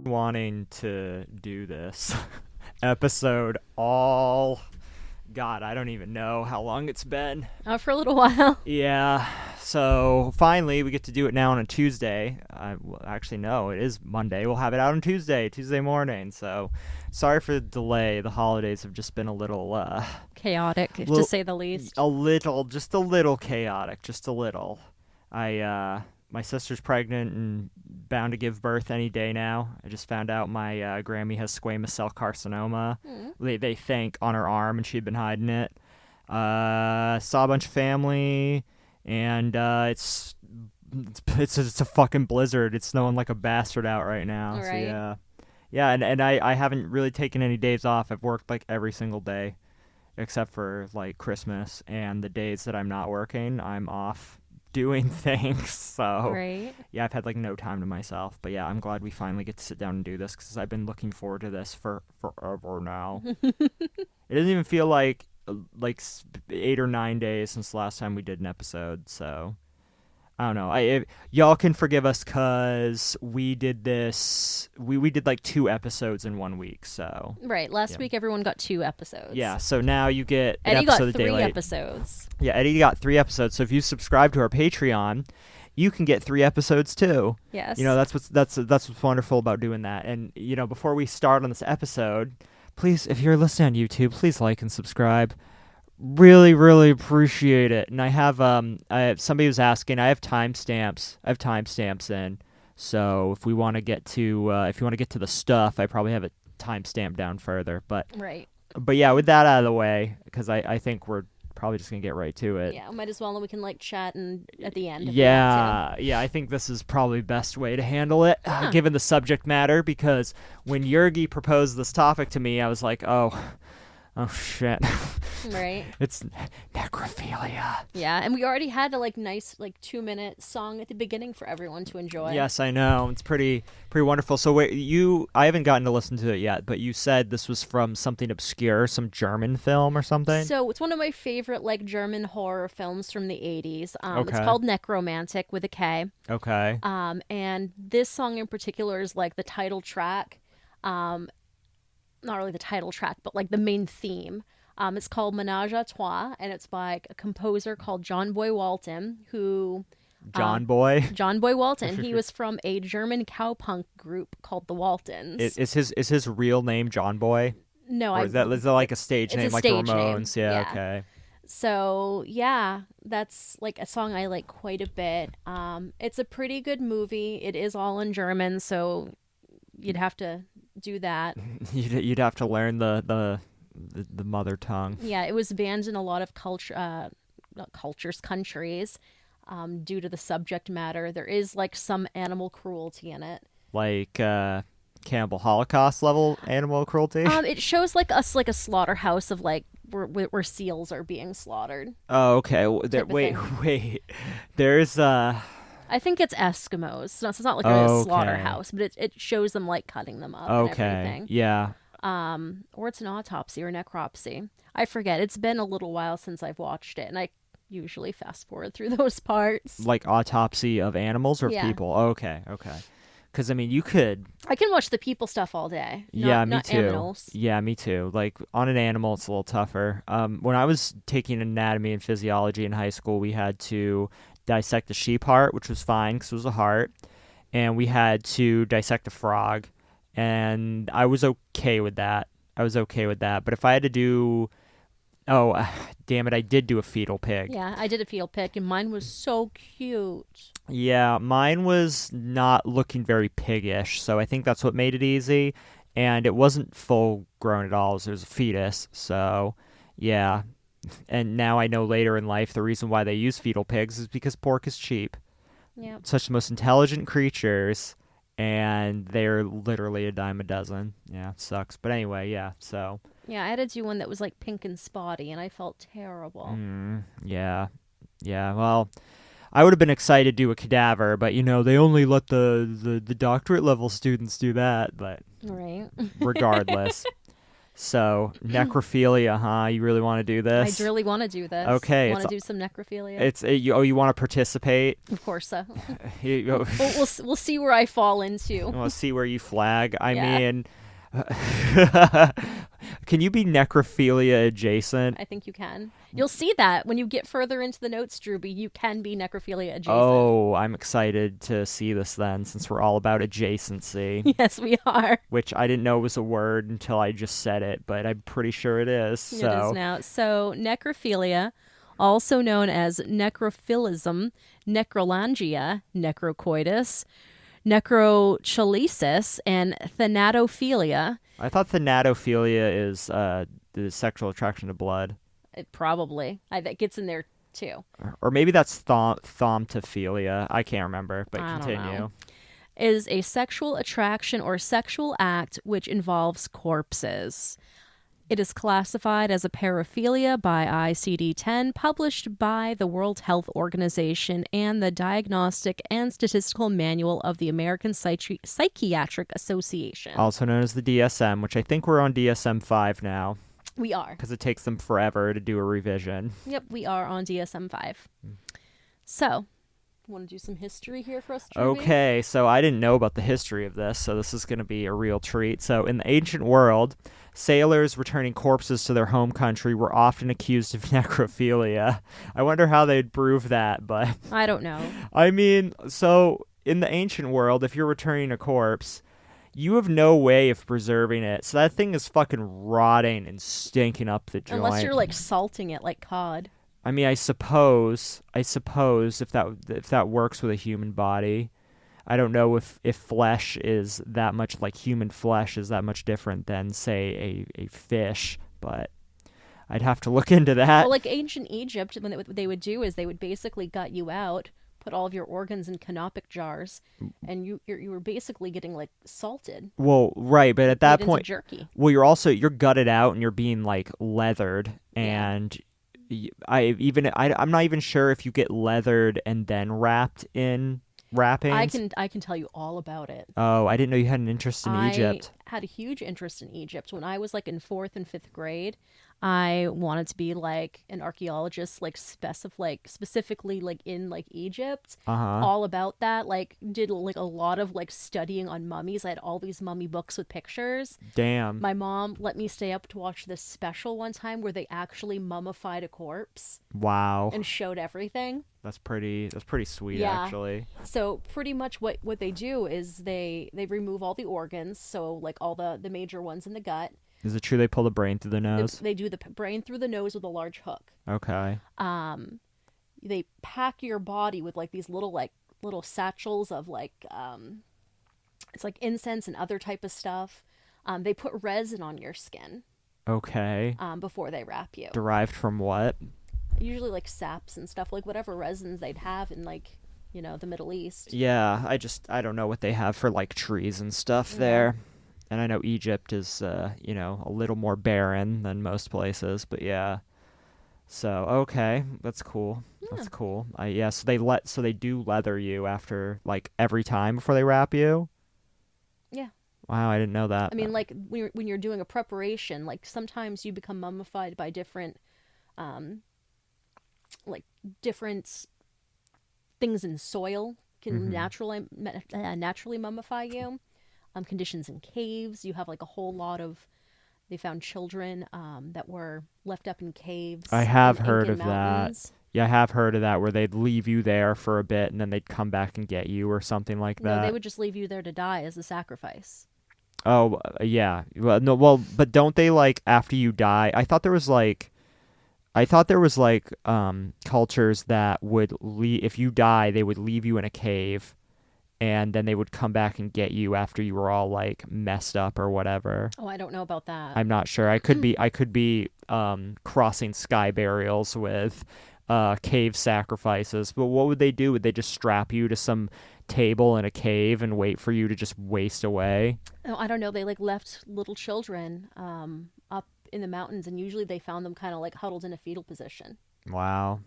wanting to do this episode all... God, I don't even know how long it's been. For a little while. Yeah, so finally we get to do it now on a Tuesday. Actually, no, it is Monday. We'll have it out on Tuesday morning. So sorry for the delay. The holidays have just been a little... chaotic, to say the least. Just a little chaotic, just a little. My sister's pregnant and bound to give birth any day now. I just found out my Grammy has squamous cell carcinoma. They think on her arm, and she'd been hiding it. Saw a bunch of family, and it's a fucking blizzard. It's snowing like a bastard out right now. Right. So yeah, and I haven't really taken any days off. I've worked like every single day, except for like Christmas, and the days that I'm not working, I'm off doing things. So Right. yeah, I've had like no time to myself. But yeah, I'm glad we finally get to sit down and do this, because I've been looking forward to this for forever now. It doesn't even feel like 8 or 9 days since the last time we did an episode. So I don't know. Y'all can forgive us, because we did this. We did like 2 episodes in 1 week. So Right. Last week, everyone got 2 episodes. yeah. So now you get an Eddie episode got a day 3 late. episodes. Yeah, Eddie got 3 episodes. So if you subscribe to our Patreon, you can get 3 episodes too. Yes. You know, that's what's wonderful about doing that. And you know, before we start on this episode, please, if you're listening on YouTube, please like and subscribe. Really, really appreciate it. And I have somebody was asking. I have timestamps in. So if we want to get to the stuff, I probably have it timestamped down further. But Right. yeah, with that out of the way, because I think we're probably just gonna get right to it. Yeah, might as well, and we can like chat and at the end. If we want Yeah, I think this is probably best way to handle it, given the subject matter. Because when Yergy proposed this topic to me, I was like, oh shit. to. Right. It's necrophilia. Yeah, and we already had a nice 2-minute song at the beginning for everyone to enjoy. Yes, I know. It's pretty wonderful. So wait, I haven't gotten to listen to it yet, but you said this was from something obscure, some German film or something? So it's one of my favorite German horror films from the 80s. Okay. It's called Necromantic with a K. Okay. And this song in particular is the title track. Not really the title track, but the main theme. It's called Menage a Trois, and it's by a composer called John Boy Walton, who... John Boy Walton. He was from a German cowpunk group called the Waltons. Is his real name John Boy? No, Or is that like a stage name, like the stage name. Ramones? Yeah, Yeah. okay. So, yeah, that's a song I like quite a bit. It's a pretty good movie. It is all in German, so you'd have to do that. You'd have to learn the mother tongue. Yeah, it was banned in a lot of countries, due to the subject matter. There is some animal cruelty in it. Like cannibal Holocaust level animal cruelty? It shows a slaughterhouse of where seals are being slaughtered. Oh, okay. Wait. There's I think it's Eskimos. So it's not a Okay. slaughterhouse, but it shows them cutting them up and okay. everything. Yeah. Or it's an autopsy or necropsy. I forget. It's been a little while since I've watched it, and I usually fast forward through those parts. Like autopsy of animals or Yeah. people? Okay. Because, I mean, you could... I can watch the people stuff all day. Yeah, me not too. Animals. Yeah, me too. On an animal, it's a little tougher. When I was taking anatomy and physiology in high school, we had to dissect a sheep heart, which was fine because it was a heart. And we had to dissect a frog. And I was okay with that. But if I had to do... Oh, damn it, I did do a fetal pig. Yeah, I did a fetal pig, and mine was so cute. Yeah, mine was not looking very piggish, so I think that's what made it easy. And it wasn't full grown at all, so it was a fetus. So, yeah. And now I know later in life the reason why they use fetal pigs is because pork is cheap. Yeah. Such the most intelligent creatures, and they're literally a dime a dozen. Yeah, it sucks. But anyway, yeah, so... Yeah, I had to do one that was pink and spotty, and I felt terrible. Yeah. Well, I would have been excited to do a cadaver, but they only let the doctorate level students do that. But Right. regardless, So necrophilia, huh? You really want to do I this? really want to do this. Okay, Want to do some necrophilia? you want to participate? Of course. You We'll see where I fall into. want to see where you flag? I Yeah. mean, can you be necrophilia adjacent? I think you can. You'll see that when you get further into the notes, Drewby. You can be necrophilia adjacent. Oh, I'm excited to see this then, since we're all about adjacency, Yes, we are. which I didn't know was a word until I just said it, but I'm pretty sure it is. It is So, now. So necrophilia, also known as necrophilism, necrolangia, necrocoitus, necrochalesis, and thanatophilia. I thought thanatophilia is the sexual attraction to blood. That gets in there too. Or maybe that's thaumatophilia. I can't remember, but I don't continue. know. Is a sexual attraction or sexual act which involves corpses. It is classified as a paraphilia by ICD-10, published by the World Health Organization and the Diagnostic and Statistical Manual of the American Psychiatric Association. Also known as the DSM, which I think we're on DSM-5 now, We are. because it takes them forever to do a revision. Yep, we are on DSM-5. So, want to do some history here for us, Drewby? Okay, so I didn't know about the history of this, so this is going to be a real treat. So in the ancient world, sailors returning corpses to their home country were often accused of necrophilia. I wonder how they'd prove that, but I don't know. I mean, so in the ancient world, if you're returning a corpse, you have no way of preserving it. So that thing is fucking rotting and stinking up the joint. Unless you're like salting it like cod. I mean, I suppose if that works with a human body. I don't know if flesh is that much, like human flesh is that much different than, say, a fish, but I'd have to look into that. Well, like ancient Egypt, what they would do is they would basically gut you out, put all of your organs in canopic jars, and you were basically getting like salted. Well, right, but at that made into point, jerky. well, you're gutted out and you're being like leathered, and I'm not even sure if you get leathered and then wrapped in wrappings. I can tell you all about it. Oh, I didn't know you had an interest in Egypt. I had a huge interest in Egypt when I was like in 4th and 5th grade. I wanted to be like an archaeologist, like specifically like in like Egypt. All about that. Like did like a lot of like studying on mummies. I had all these mummy books with pictures. Damn. My mom let me stay up to watch this special one time where they actually mummified a corpse. Wow. And showed everything. That's pretty sweet, Yeah. actually. So pretty much what they do is they remove all the organs, so like all the major ones in the gut. Is it true they pull the brain through the nose? They do the brain through the nose with a large hook. Okay. They pack your body with like these little satchels of like it's like incense and other type of stuff. They put resin on your skin. Okay. Before they wrap you. Derived from what? Usually like saps and stuff, like whatever resins they'd have in like, the Middle East. Yeah, I don't know what they have for like trees and stuff there. And I know Egypt is a little more barren than most places, but yeah. So, okay, that's cool. Yeah. That's cool. So they do leather you after like every time before they wrap you? Yeah. Wow, I didn't know that. I mean, like when you're doing a preparation, like sometimes you become mummified by different different things in soil can naturally mummify you. Conditions in caves, you have like a whole lot of. They found children that were left up in caves. I have in heard Incan of mountains. that. Yeah, I have heard of that, where they'd leave you there for a bit and then they'd come back and get you or something like that. No, they would just leave you there to die as a sacrifice. Oh, yeah. Well, no, but don't they like after you die? I thought there was like cultures that would if you die, they would leave you in a cave, and then they would come back and get you after you were all like messed up or whatever. Oh, I don't know about that. I'm not sure. I could be crossing sky burials with cave sacrifices. But what would they do? Would they just strap you to some table in a cave and wait for you to just waste away? Oh, I don't know. They like left little children up in the mountains, and usually they found them kind of like huddled in a fetal position. Wow.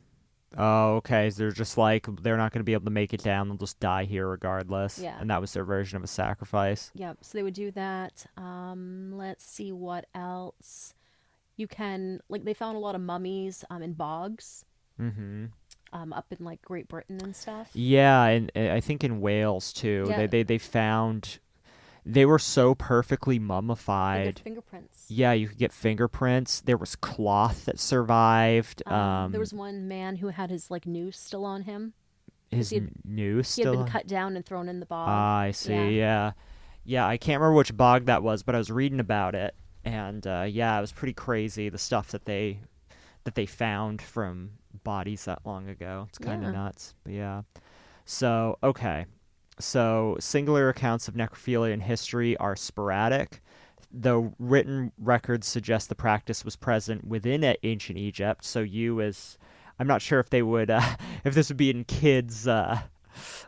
Oh, okay. So they're just like they're not going to be able to make it down. They'll just die here regardless. Yeah. And that was their version of a sacrifice. Yep. So they would do that. Let's see what else. You can like they found a lot of mummies in bogs. Mm-hmm. Up in like Great Britain and stuff. Yeah, and I think in Wales too. Yeah. They found they were so perfectly They mummified. get fingerprints. Yeah, you could get fingerprints. There was cloth that survived. There was one man who had his like noose still on him. His he had- noose He had still. been cut down and thrown in the bog. Ah, I see. Yeah. Yeah. I can't remember which bog that was, but I was reading about it, and yeah, it was pretty crazy. The stuff that they found from bodies that long ago. It's kind of Yeah. nuts. But yeah. So okay. So singular accounts of necrophilia in history are sporadic, though written records suggest the practice was present within ancient Egypt. So I'm not sure if they would, if this would be in kids'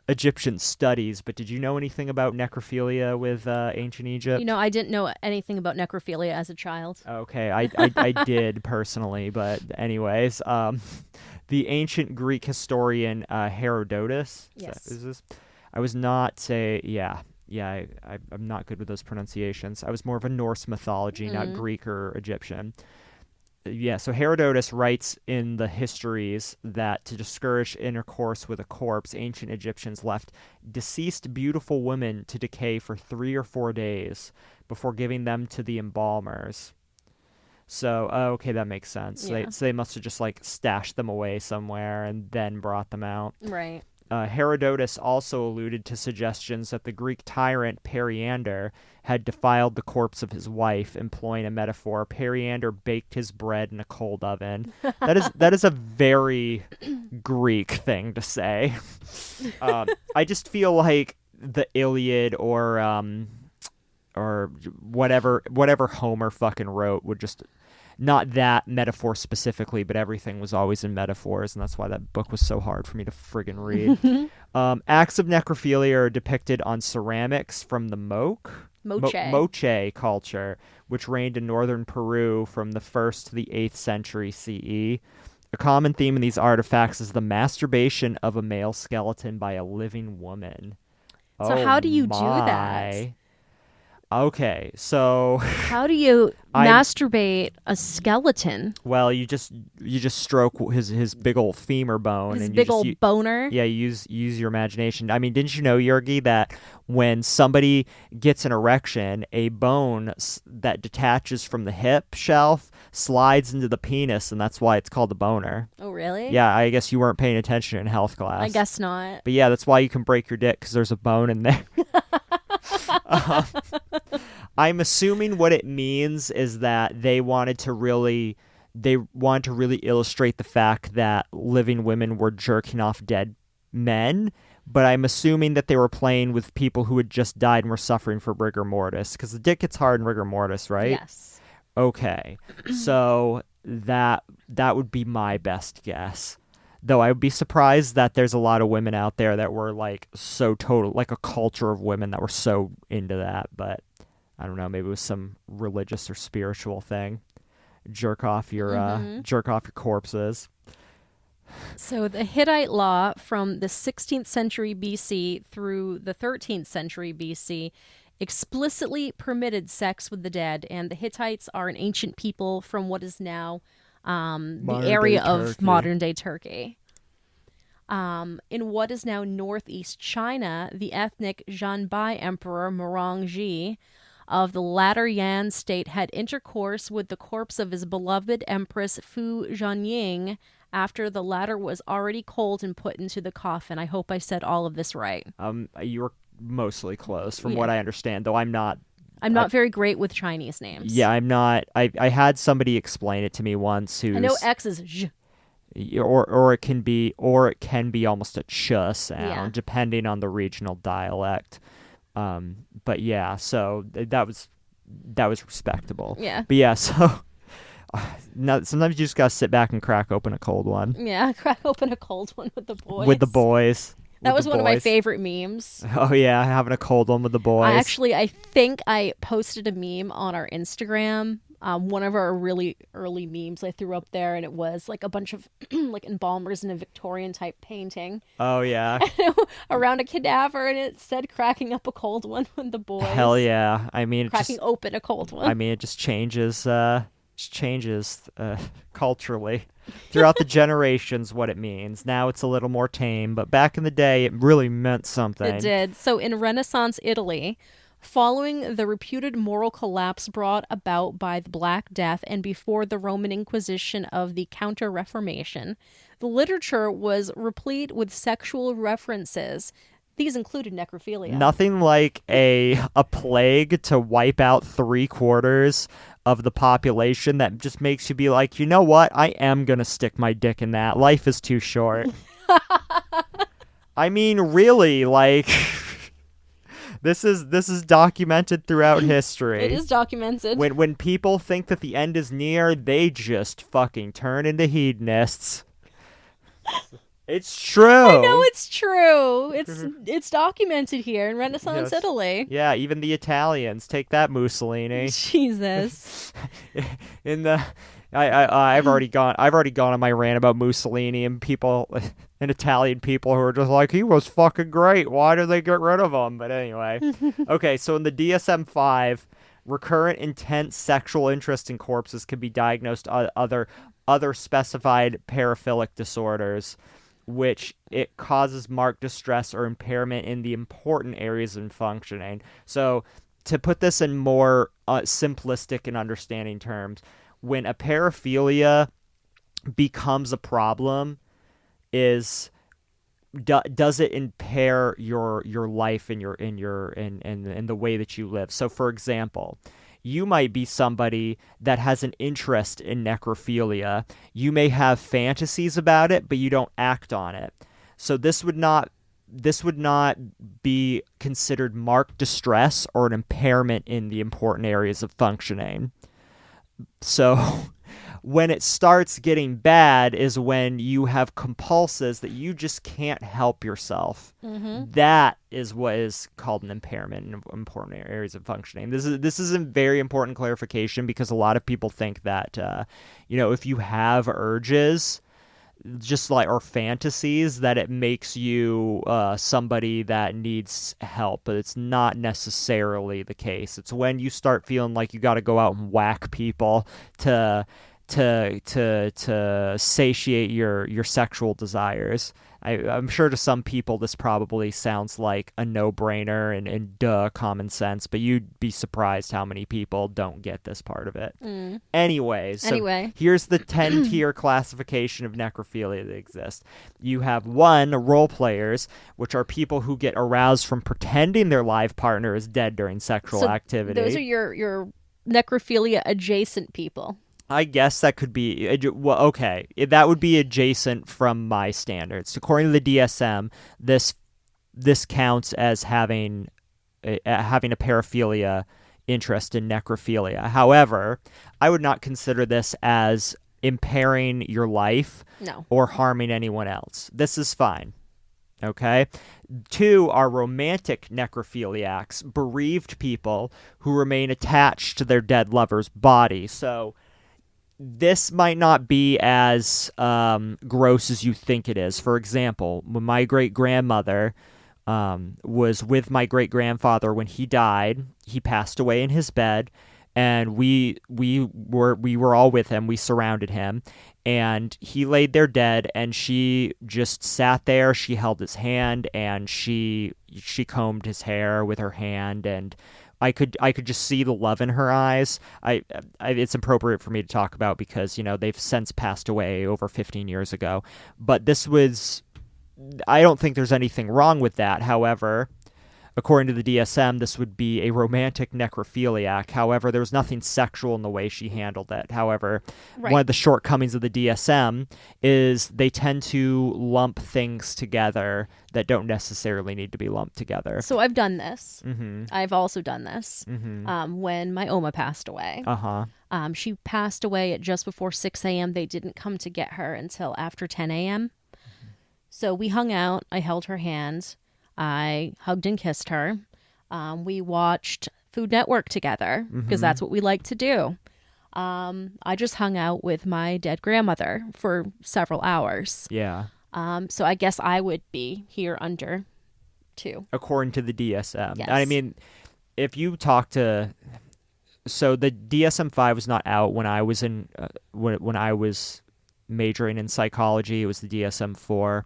Egyptian studies, but did you know anything about necrophilia with ancient Egypt? You know, I didn't know anything about necrophilia as a child. Okay, I did personally, but anyways, the ancient Greek historian Herodotus. Yes. Is this? I was not I'm not good with those pronunciations. I was more of a Norse mythology, not Greek or Egyptian. Yeah, so Herodotus writes in the histories that to discourage intercourse with a corpse, ancient Egyptians left deceased beautiful women to decay for 3 or 4 days before giving them to the embalmers. So, okay, that makes sense. Yeah. So they must have just like stashed them away somewhere and then brought them out. Right. Herodotus also alluded to suggestions that the Greek tyrant Periander had defiled the corpse of his wife, employing a metaphor. Periander baked his bread in a cold oven. That is a very Greek thing to say. I just feel like the Iliad or whatever Homer fucking wrote would just not that metaphor specifically, but everything was always in metaphors, and that's why that book was so hard for me to friggin' read. Acts of necrophilia are depicted on ceramics from the Moche culture, which reigned in northern Peru from the 1st to the 8th century CE. A common theme in these artifacts is the masturbation of a male skeleton by a living woman. So how do you do that? Okay, so how do you masturbate a skeleton? Well, you just stroke his big old femur bone, his and big old boner. Yeah, use your imagination. I mean, didn't you know, Yergy, that when somebody gets an erection, a bone that detaches from the hip shelf slides into the penis, and that's why it's called a boner. Oh, really? Yeah, I guess you weren't paying attention in health class. I guess not. But yeah, that's why you can break your dick, because there's a bone in there. I'm assuming what it means is that they wanted to really illustrate the fact that living women were jerking off dead men, but I'm assuming that they were playing with people who had just died and were suffering for rigor mortis, because the dick gets hard in rigor mortis, right? Yes. Okay, so that would be my best guess. Though I would be surprised that there's a lot of women out there that were like so total, like a culture of women that were so into that. But I don't know, maybe it was some religious or spiritual thing. Jerk off your corpses. So the Hittite law from the 16th century BC through the 13th century BC explicitly permitted sex with the dead, and the Hittites are an ancient people from what is now the area of modern-day Turkey. In what is now northeast China, the ethnic Zhanbai Emperor Murongji of the latter Yan state had intercourse with the corpse of his beloved Empress Fu Zhanying after the latter was already cold and put into the coffin. I hope I said all of this right. You were mostly close from what I understand, though I'm not very great with Chinese names. Yeah, I'm not. I had somebody explain it to me once. I know X is zh. Or it can be almost a ch sound, depending on the regional dialect. But yeah, so that was respectable. Yeah. But yeah, so now sometimes you just gotta sit back and crack open a cold one. Yeah, crack open a cold one with the boys. With the boys. That was one of my favorite memes. Oh yeah, having a cold one with the boys. I think I posted a meme on our Instagram One of our really early memes I threw up there, and it was like a bunch of like embalmers in a Victorian type painting Oh yeah. around a cadaver, and it said cracking up a cold one with the boys. Hell yeah. I mean, Cracking open a cold one. I mean, it just changes culturally throughout the generations what it means. Now it's a little more tame, but back in the day, it really meant something. It did. So in Renaissance Italy, following the reputed moral collapse brought about by the Black Death and before the Roman Inquisition of the Counter-Reformation, the literature was replete with sexual references. These included necrophilia. Nothing like a plague to wipe out 3/4 of the population that just makes you be like, you know what? I am gonna stick my dick in that. Life is too short. I mean, really, like. This is documented throughout history. It is documented. When people think that the end is near, they just fucking turn into hedonists. It's true. I know it's true. It's documented here in Renaissance Italy. Yeah, even the Italians. Take that, Mussolini. Jesus. In the I've already gone on my rant about Mussolini and people and Italian people who are just like, he was fucking great. Why did they get rid of him? But anyway. Okay, so in the DSM-V, recurrent intense sexual interest in corpses can be diagnosed other specified paraphilic disorders, which it causes marked distress or impairment in the important areas of functioning. So to put this in more simplistic and understanding terms, when a paraphilia becomes a problem, does it impair your life and in the way that you live? So, for example, you might be somebody that has an interest in necrophilia. You may have fantasies about it, but you don't act on it. So this would not be considered marked distress or an impairment in the important areas of functioning. So when it starts getting bad is when you have compulses that you just can't help yourself. Mm-hmm. That is what is called an impairment in important areas of functioning. This is a very important clarification because a lot of people think that, if you have urges, just like, or fantasies, that it makes you somebody that needs help, but it's not necessarily the case. It's when you start feeling like you got to go out and whack people to satiate your sexual desires. I'm sure to some people this probably sounds like a no-brainer and common sense, but you'd be surprised how many people don't get this part of it. Anyways, here's the 10-tier classification of necrophilia that exists. You have 1, role players, which are people who get aroused from pretending their live partner is dead during sexual activity. Those are your necrophilia adjacent people. I guess that could be, well, okay, that would be adjacent from my standards. According to the DSM, this counts as having a paraphilia interest in necrophilia. However, I would not consider this as impairing your life or harming anyone else. This is fine. Okay? 2 are romantic necrophiliacs, bereaved people who remain attached to their dead lover's body. So this might not be as gross as you think it is. For example, when my great-grandmother was with my great-grandfather when he died, he passed away in his bed, and we were all with him. We surrounded him, and he laid there dead, and she just sat there. She held his hand, and she combed his hair with her hand, and I could just see the love in her eyes. It's appropriate for me to talk about because, they've since passed away over 15 years ago. But I don't think there's anything wrong with that. However, according to the DSM, this would be a romantic necrophiliac. However, there was nothing sexual in the way she handled it. However, one of the shortcomings of the DSM is they tend to lump things together that don't necessarily need to be lumped together. So I've done this. Mm-hmm. I've also done this when my Oma passed away. She passed away at just before 6 a.m. They didn't come to get her until after 10 a.m. So we hung out. I held her hand. I hugged and kissed her. We watched Food Network together because that's what we like to do. I just hung out with my dead grandmother for several hours. Yeah. So I guess I would be here under too. According to the DSM. Yes. I mean, if you talk to, so the DSM-5 was not out when I was in when I was majoring in psychology. It was the DSM-4.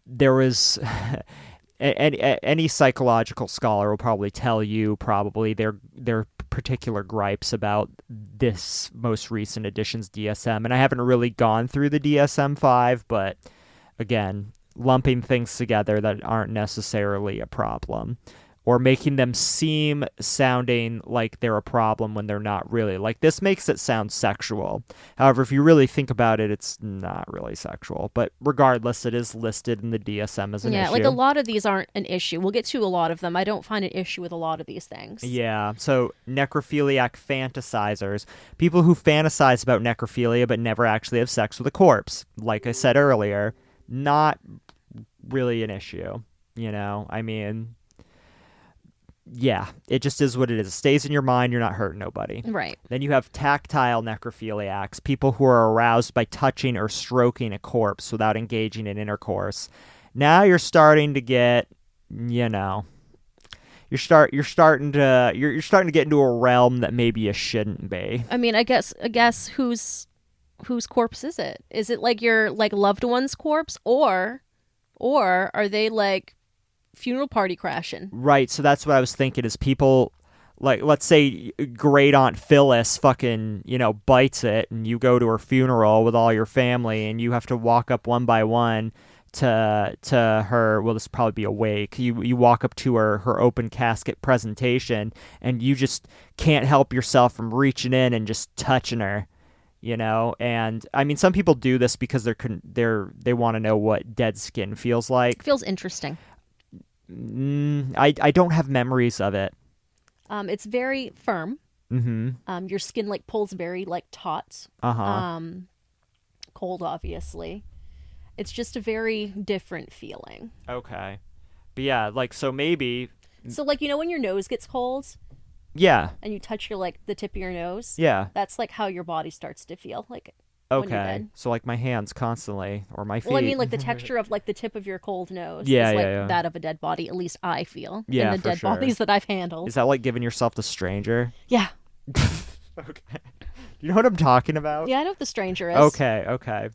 There was any psychological scholar will probably tell you their particular gripes about this most recent edition's DSM, and I haven't really gone through the DSM-5, but again, lumping things together that aren't necessarily a problem, or making them sounding like they're a problem when they're not really. Like, this makes it sound sexual. However, if you really think about it, it's not really sexual. But regardless, it is listed in the DSM as an issue. Yeah, like a lot of these aren't an issue. We'll get to a lot of them. I don't find an issue with a lot of these things. Yeah, so necrophiliac fantasizers, people who fantasize about necrophilia but never actually have sex with a corpse. Like I said earlier, not really an issue, I mean, yeah, it just is what it is. It stays in your mind. You're not hurting nobody. Right. Then you have tactile necrophiliacs, people who are aroused by touching or stroking a corpse without engaging in intercourse. Now you're starting to get, you're starting to get into a realm that maybe you shouldn't be. I mean, I guess whose corpse is it? Is it like your loved one's corpse, or are they like funeral party crashing? Right, so that's what I was thinking is people, like, let's say great aunt Phyllis fucking, bites it, and you go to her funeral with all your family, and you have to walk up one by one to her, well, this will probably be a wake. You walk up to her open casket presentation, and you just can't help yourself from reaching in and just touching her. And I mean, some people do this because they want to know what dead skin feels like. Feels interesting. I don't have memories of it. It's very firm. Mm-hmm. Your skin pulls very taut. Uh-huh. Cold, obviously. It's just a very different feeling. Okay. But yeah, so maybe. So when your nose gets cold. Yeah. And you touch your the tip of your nose. Yeah. That's how your body starts to feel Okay. So my hands constantly, or my feet. Well, I mean the texture of the tip of your cold nose is yeah. that of a dead body. At least I feel in the dead bodies that I've handled. Is that like giving yourself to stranger? Yeah. Okay. You know what I'm talking about? Yeah, I know what the stranger is. Okay. Okay.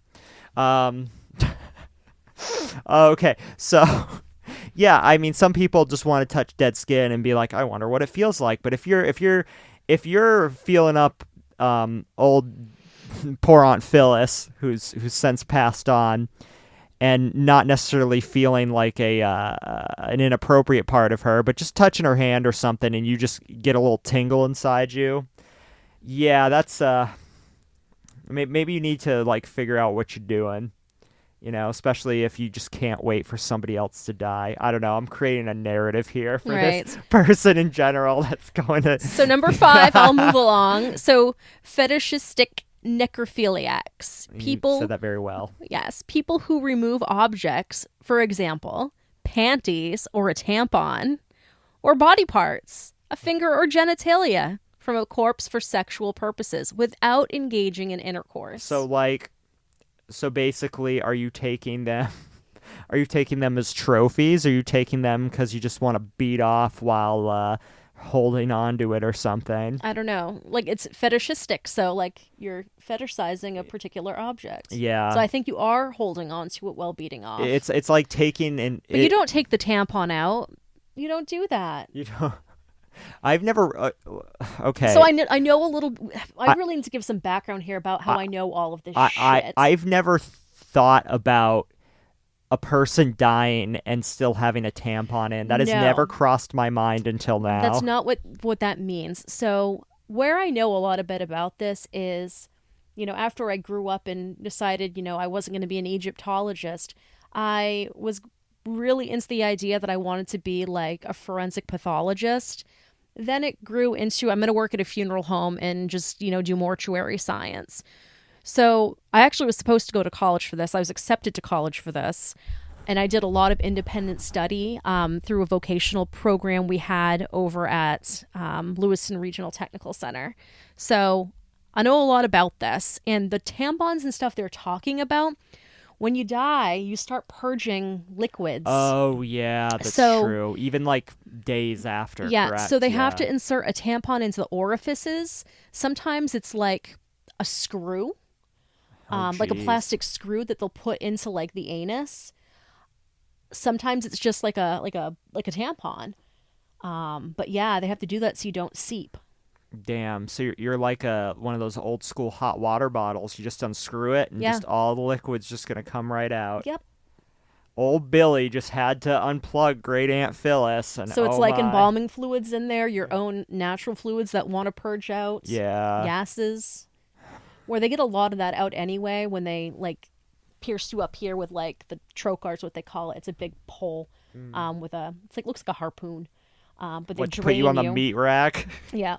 So yeah, I mean, some people just want to touch dead skin and be like, I wonder what it feels like. But if you're feeling up old poor Aunt Phyllis, who's since passed on, and not necessarily feeling like an inappropriate part of her, but just touching her hand or something, and you just get a little tingle inside you. Yeah, that's maybe you need to figure out what you're doing. Especially if you just can't wait for somebody else to die. I don't know. I'm creating a narrative here for this person in general that's going to. So number 5, I'll move along. So fetishistic necrophiliacs. People You said that very well. Yes. People who remove objects, for example, panties or a tampon, or body parts, a finger or genitalia, from a corpse for sexual purposes without engaging in intercourse. So basically, are you taking them as trophies? Are you taking them because you just want to beat off while holding on to it or something? I don't know. It's fetishistic, so you're fetishizing a particular object. Yeah. So I think you are holding on to it while beating off. It's like taking an. But you don't take the tampon out. You don't do that. You don't. I've never. Okay. So I know a little. I really need to give some background here about how I know all of this shit. I've never thought about a person dying and still having a tampon in. That has never crossed my mind until now. That's not what that means. So where I know a lot a bit about this is, after I grew up and decided, I wasn't going to be an Egyptologist, I was really into the idea that I wanted to be a forensic pathologist. Then it grew into, I'm going to work at a funeral home and just, do mortuary science. So I actually was supposed to go to college for this. I was accepted to college for this. And I did a lot of independent study through a vocational program we had over at Lewiston Regional Technical Center. So I know a lot about this. And the tampons and stuff they're talking about, when you die, you start purging liquids. Oh, yeah, that's true. Even like days after, yeah, correct? so they have to insert a tampon into the orifices. Sometimes it's like a screw, like a plastic screw that they'll put into like the anus. Sometimes it's just like a tampon. But yeah, they have to do that so you don't seep. Damn. So you're like one of those old school hot water bottles. You just unscrew it and just all the liquid's just going to come right out. Yep. Old Billy just had to unplug Great Aunt Phyllis. And so it's like embalming fluids in there, your own natural fluids that want to purge out. Yeah. Gases. Where they get a lot of that out anyway when they like pierce you up here with like the trocars, what they call it. It's a big pole with looks like a harpoon. But they drain put you on the meat rack? Yeah.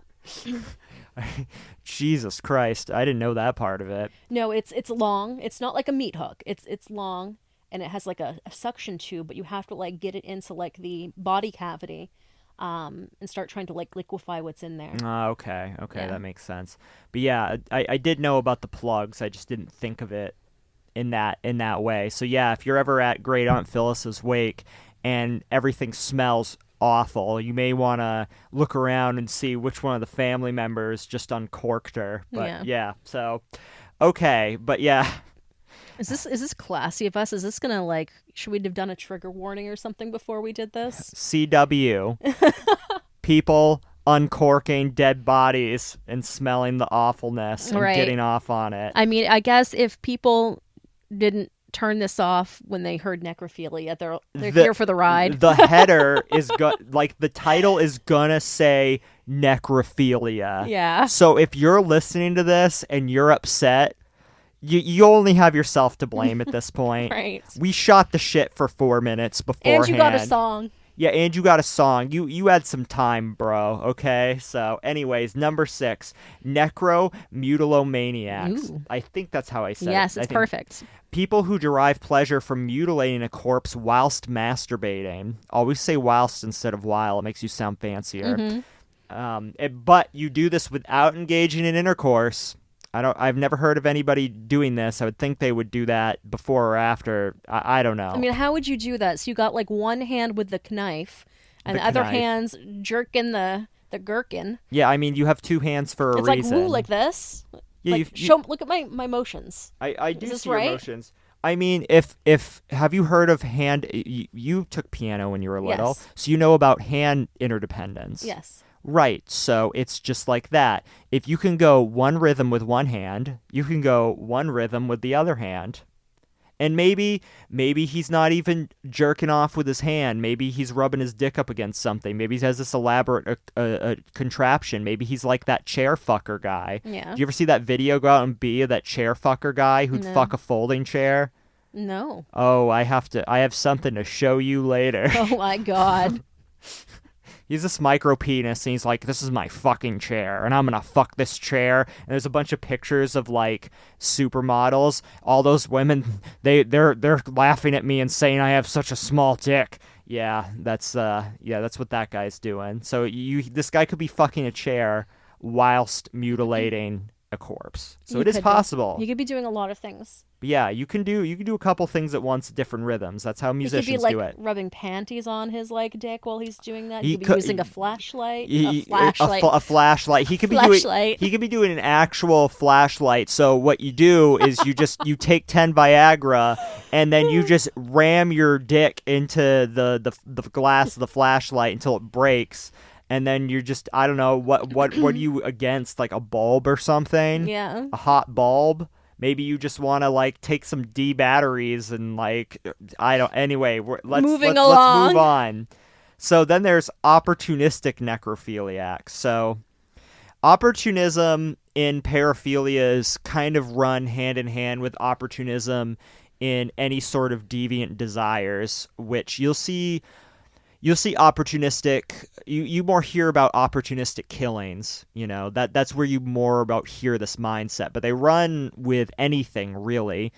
Jesus Christ, I didn't know that part of it. No, it's long. It's not like a meat hook. It's long, and it has like a suction tube, but you have to like get it into like the body cavity and start trying to like liquefy what's in there. Okay, that makes sense. But yeah, I did know about the plugs. I just didn't think of it in that way. So yeah, if you're ever at Great Aunt Phyllis's wake and everything smells awful, you may want to look around and see which one of the family members just uncorked her. But yeah, so okay, but yeah. Is this classy of us? Is this gonna like? Should we have done a trigger warning or something before we did this? CW. People uncorking dead bodies and smelling the awfulness and getting off on it. I mean, I guess if people didn't turn this off when they heard necrophilia, they're here for the ride. The header is like the title is gonna say necrophilia. Yeah. So if you're listening to this and you're upset, you only have yourself to blame at this point. Right. We shot the shit for 4 minutes beforehand. And you got a song. Yeah, and you got a song. You had some time, bro, okay? So, anyways, number 6, necromutilomaniacs. Ooh. I think that's how I said it. Yes, it's perfect. People who derive pleasure from mutilating a corpse whilst masturbating. Always say whilst instead of while. It makes you sound fancier. Mm-hmm. But you do this without engaging in intercourse. I've never heard of anybody doing this. I would think they would do that before or after. I don't know. I mean, how would you do that? So you got like one hand with the knife and the other hand's jerking the gherkin. Yeah, I mean, you have two hands for a reason. It's like, woo, like this. Yeah, like, look at my motions. I do see right? your motions. I mean, if have you heard of hand? You took piano when you were little, yes. So you know about hand interdependence. Yes. Right, so it's just like that. If you can go one rhythm with one hand, you can go one rhythm with the other hand. And maybe he's not even jerking off with his hand. Maybe he's rubbing his dick up against something. Maybe he has this elaborate contraption. Maybe he's like that chair fucker guy. Yeah. Did you ever see that video go out and be of that chair fucker guy who'd fuck a folding chair? No. Oh, I have something to show you later. Oh my God. He's this micro penis, and he's like, "This is my fucking chair, and I'm gonna fuck this chair." And there's a bunch of pictures of like supermodels. All those women, they're laughing at me and saying I have such a small dick. Yeah, that's what that guy's doing. So this guy could be fucking a chair whilst mutilating a corpse. So it is possible. He could be doing a lot of things. But yeah, you can do a couple things at once, different rhythms. That's how musicians do it. He could be like rubbing panties on his like dick while he's doing that. He could be using a flashlight. A flashlight. He could be doing an actual flashlight. So what you do is you take 10 Viagra and then you just ram your dick into the glass of the flashlight until it breaks. And then you're just, I don't know, what are you against? Like a bulb or something? Yeah. A hot bulb? Maybe you just want to like take some D batteries and like, anyway, let's move on. So then there's opportunistic necrophiliacs. So opportunism in paraphilia is kind of run hand in hand with opportunism in any sort of deviant desires, which you'll see opportunistic. You more hear about opportunistic killings. You know that's where you more about hear this mindset. But they run with anything really.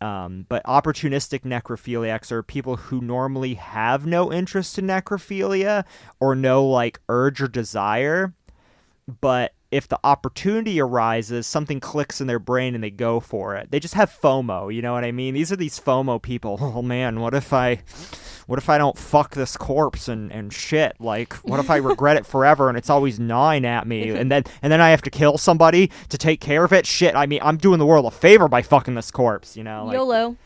But opportunistic necrophiliacs are people who normally have no interest in necrophilia or no like urge or desire, but if the opportunity arises, something clicks in their brain and they go for it. They just have FOMO, you know what I mean? These are these FOMO people. Oh man, what if I don't fuck this corpse and shit? Like, what if I regret it forever and it's always gnawing at me and then I have to kill somebody to take care of it? Shit, I mean, I'm doing the world a favor by fucking this corpse, you know? Like, YOLO.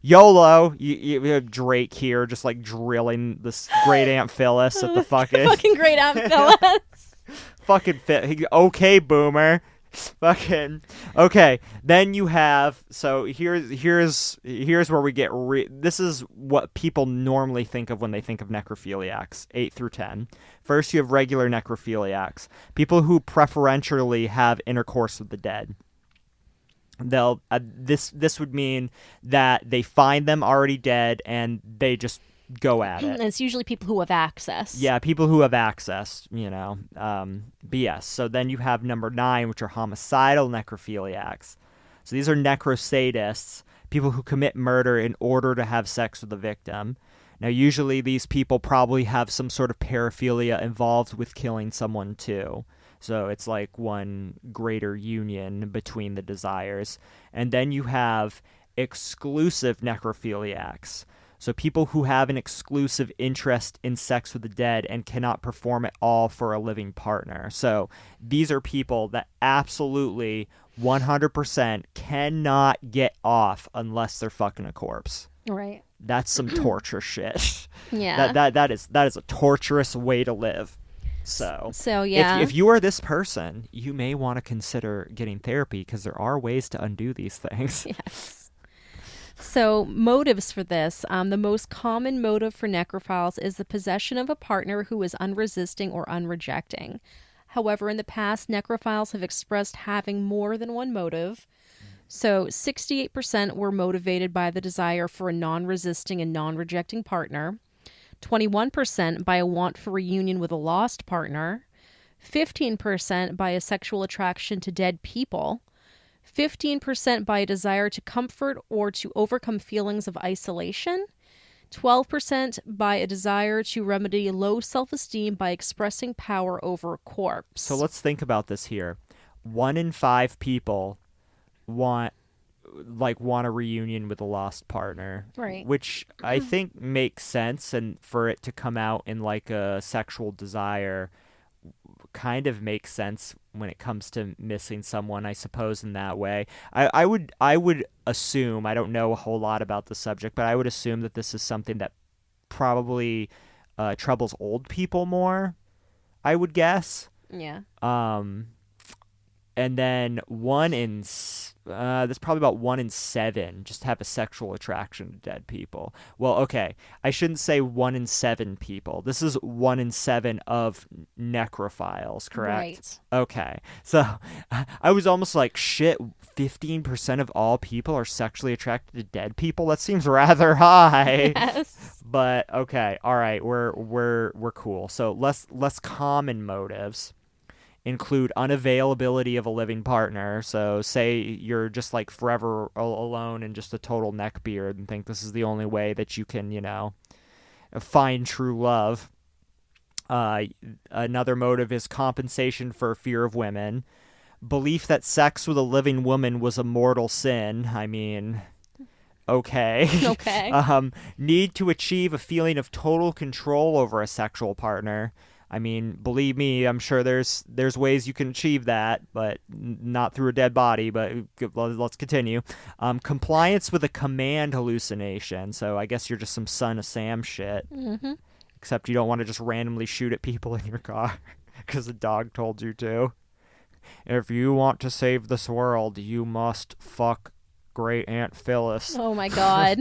YOLO. You have Drake here just like drilling this great Aunt Phyllis at the fucking great Aunt Phyllis. Fucking fit. Okay, boomer. Fucking okay. Then you have here's where we get this is what people normally think of when they think of necrophiliacs. 8 through 10. First, you have regular necrophiliacs, people who preferentially have intercourse with the dead. They'll this would mean that they find them already dead and they just go at it. And it's usually people who have access. Yeah, people who have access, you know, BS. So then you have number 9, which are homicidal necrophiliacs. So these are necrosadists, people who commit murder in order to have sex with the victim. Now, usually these people probably have some sort of paraphilia involved with killing someone too. So it's like one greater union between the desires. And then you have exclusive necrophiliacs. So people who have an exclusive interest in sex with the dead and cannot perform at all for a living partner. So these are people that absolutely 100% cannot get off unless they're fucking a corpse. Right. That's some torture shit. Yeah. That is a torturous way to live. So yeah. If you are this person, you may want to consider getting therapy because there are ways to undo these things. Yes. So motives for this. The most common motive for necrophiles is the possession of a partner who is unresisting or unrejecting. However, in the past, necrophiles have expressed having more than one motive. So 68% were motivated by the desire for a non-resisting and non-rejecting partner, 21% by a want for reunion with a lost partner, 15% by a sexual attraction to dead people, 15% by a desire to comfort or to overcome feelings of isolation, 12% by a desire to remedy low self-esteem by expressing power over a corpse. So let's think about this here. 1 in 5 people want a reunion with a lost partner, right? Which I think makes sense, and for it to come out in like a sexual desire kind of makes sense when it comes to missing someone, I suppose, in that way. I would assume, I don't know a whole lot about the subject, but I would assume that this is something that probably troubles old people more, I would guess. Yeah. And then there's probably about 1 in 7 just have a sexual attraction to dead people. Well, okay, I shouldn't say 1 in 7 people. This is 1 in 7 of necrophiles, correct? Right. Okay, so I was almost like, shit, 15% of all people are sexually attracted to dead people? That seems rather high. Yes. But okay, all right, we're cool. So less common motives include unavailability of a living partner. So say you're just like forever alone and just a total neckbeard and think this is the only way that you can, find true love. Another motive is compensation for fear of women. Belief that sex with a living woman was a mortal sin. I mean, okay. Okay. Need to achieve a feeling of total control over a sexual partner. I mean, believe me, I'm sure there's ways you can achieve that, but not through a dead body. But let's continue. Compliance with a command hallucination. So I guess you're just some Son of Sam shit. Mm-hmm. Except you don't want to just randomly shoot at people in your car because a dog told you to. If you want to save this world, you must fuck Great Aunt Phyllis. Oh my God.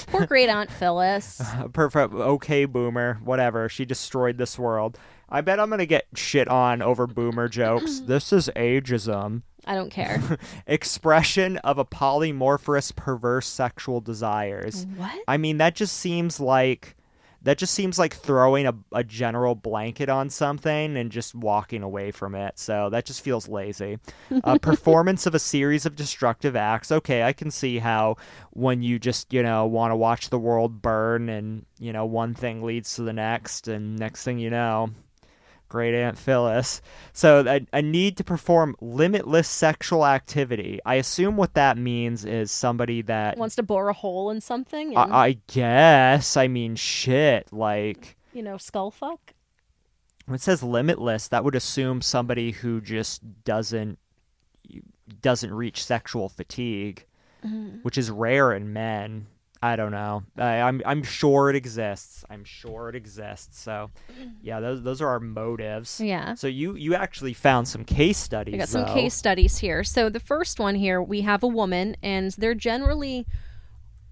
Poor Great Aunt Phyllis. Perfect. Okay, boomer. Whatever. She destroyed this world. I bet I'm going to get shit on over boomer jokes. This is ageism. I don't care. Expression of a polymorphous perverse sexual desires. What? I mean, that just seems like That just seems like throwing a general blanket on something and just walking away from it. So that just feels lazy. Performance of a series of destructive acts. Okay, I can see how when you just, want to watch the world burn and, one thing leads to the next and next thing you know, great Aunt Phyllis. So a need to perform limitless sexual activity. I assume what that means is somebody that Wants to bore a hole in something and, I guess. I mean, shit. Like, skull fuck. when it says limitless, that would assume somebody who just doesn't reach sexual fatigue, which is rare in men. I don't know. I'm sure it exists. So, yeah, those are our motives. Yeah. So you actually found some case studies. I got some case studies here. So the first one here, we have a woman, and they're generally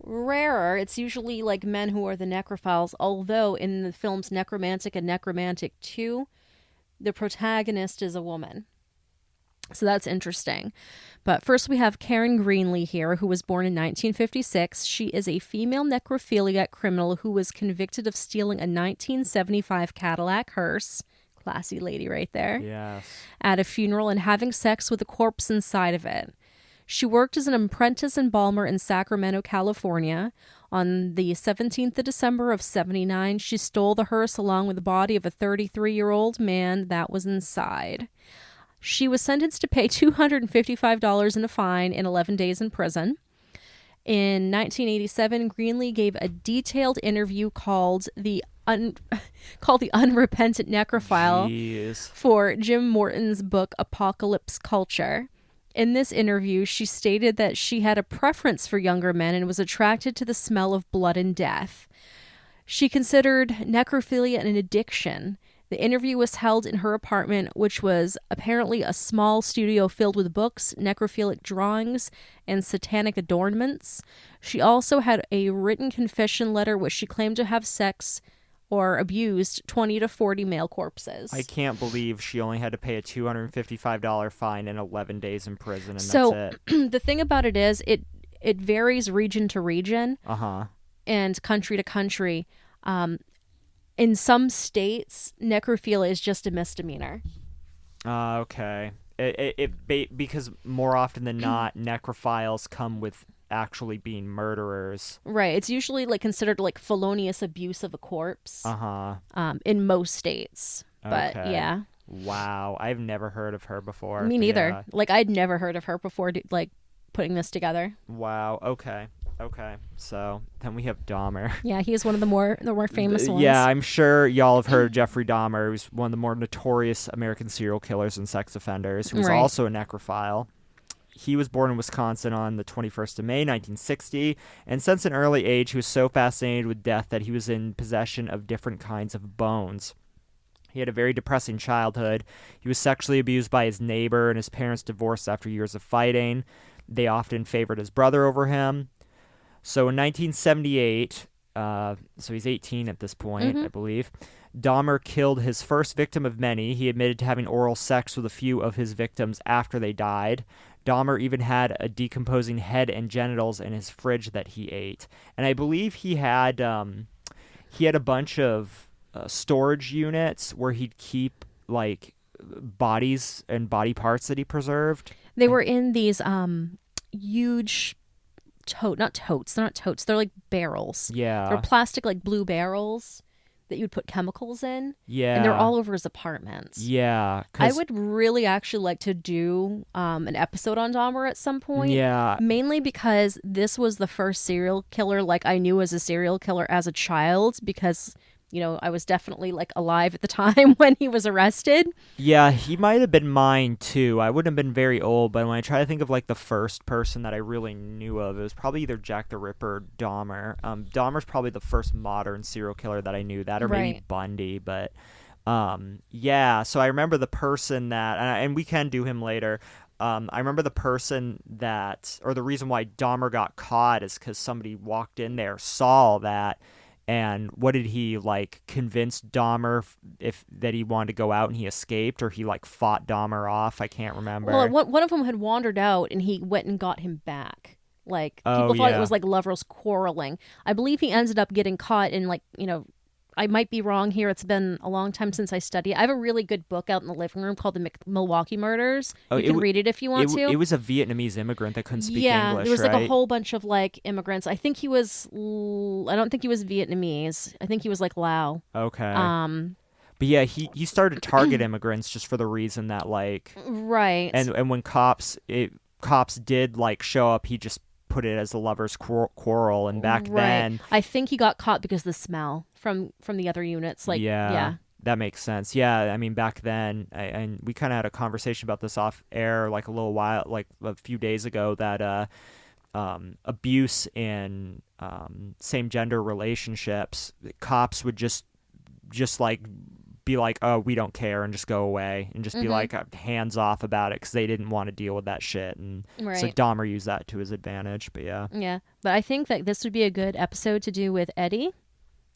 rarer. It's usually like men who are the necrophiles, although in the films Necromantic and Necromantic 2, the protagonist is a woman. So that's interesting. But first we have Karen Greenlee here, who was born in 1956. She is a female necrophiliac criminal who was convicted of stealing a 1975 Cadillac hearse, classy lady right there, Yes. at a funeral and having sex with a corpse inside of it. She worked as an apprentice embalmer in Sacramento, California. On the 17th of December of 79, she stole the hearse along with the body of a 33-year-old man that was inside. She was sentenced to pay $255 in a fine and 11 days in prison. In 1987, Greenlee gave a detailed interview called the Unrepentant Necrophile Jeez. for Jim Morton's book Apocalypse Culture. In this interview, she stated that she had a preference for younger men and was attracted to the smell of blood and death. She considered necrophilia an addiction. The interview was held in her apartment, which was apparently a small studio filled with books, necrophilic drawings, and satanic adornments. She also had a written confession letter which she claimed to have sex or abused 20 to 40 male corpses. I can't believe she only had to pay a $255 fine and 11 days in prison, and So that's it. the thing about it is it varies region to region and country to country. In some states, necrophilia is just a misdemeanor. Okay. Because more often than not, necrophiles come with actually being murderers. Right. It's usually like considered like felonious abuse of a corpse. In most states. But Okay. yeah. Wow. I've never heard of her before. Me but neither. yeah. Like I'd never heard of her before like putting this together. Wow. Okay. So then we have Dahmer. Yeah, he is one of the more famous ones. Yeah, I'm sure y'all have heard of Jeffrey Dahmer, who's one of the more notorious American serial killers and sex offenders, who was Right. also a necrophile. He was born in Wisconsin on the 21st of May, 1960, and since an early age, he was so fascinated with death that he was in possession of different kinds of bones. He had a very depressing childhood. He was sexually abused by his neighbor, and his parents divorced after years of fighting. They often favored his brother over him. So in 1978, so he's 18 at this point, I believe, Dahmer killed his first victim of many. He admitted to having oral sex with a few of his victims after they died. Dahmer even had a decomposing head and genitals in his fridge that he ate. And I believe he had a bunch of storage units where he'd keep like bodies and body parts that he preserved. They were in these huge not totes. They're not totes. They're like barrels. Yeah. They're plastic like blue barrels that you'd put chemicals in. Yeah. And they're all over his apartments. Yeah. I would really actually like to do an episode on Dahmer at some point. Yeah. Mainly because this was the first serial killer like I knew as a serial killer as a child because, I was definitely like alive at the time when he was arrested. Yeah, he might have been mine too. I wouldn't have been very old, but when I try to think of like the first person that I really knew of, it was probably either Jack the Ripper or Dahmer. Dahmer's probably the first modern serial killer that I knew, that or maybe Right. Bundy, but yeah, so I remember the person that, and we can do him later. I remember the person that, or the reason why Dahmer got caught is because somebody walked in there, saw that, and what did he like convince Dahmer that he wanted to go out and he escaped, or he like fought Dahmer off? I can't remember. Well, one of them had wandered out and he went and got him back. Like people thought yeah. it was like lovers quarreling. I believe he ended up getting caught and I might be wrong here. It's been a long time since I studied. I have a really good book out in the living room called The Milwaukee Murders. You can read it if you want to. It was a Vietnamese immigrant that couldn't speak Yeah, English, there was like right? a whole bunch of like immigrants. I think he was. I don't think he was Vietnamese. I think he was like Lao. Okay. But yeah, he started to target immigrants just for the reason that like Right. and when cops did like show up, he just put it as a lovers quarrel. And back then, I think he got caught because of the smell from the other units. Like, yeah. That makes sense. Yeah, I mean, back then, and we kind of had a conversation about this off air like a few days ago, that abuse in same gender relationships, cops would just like be like, oh, we don't care, and just go away and just be like hands off about it because they didn't want to deal with that shit. And so Dahmer used that to his advantage. But yeah, but I think that this would be a good episode to do with Eddie.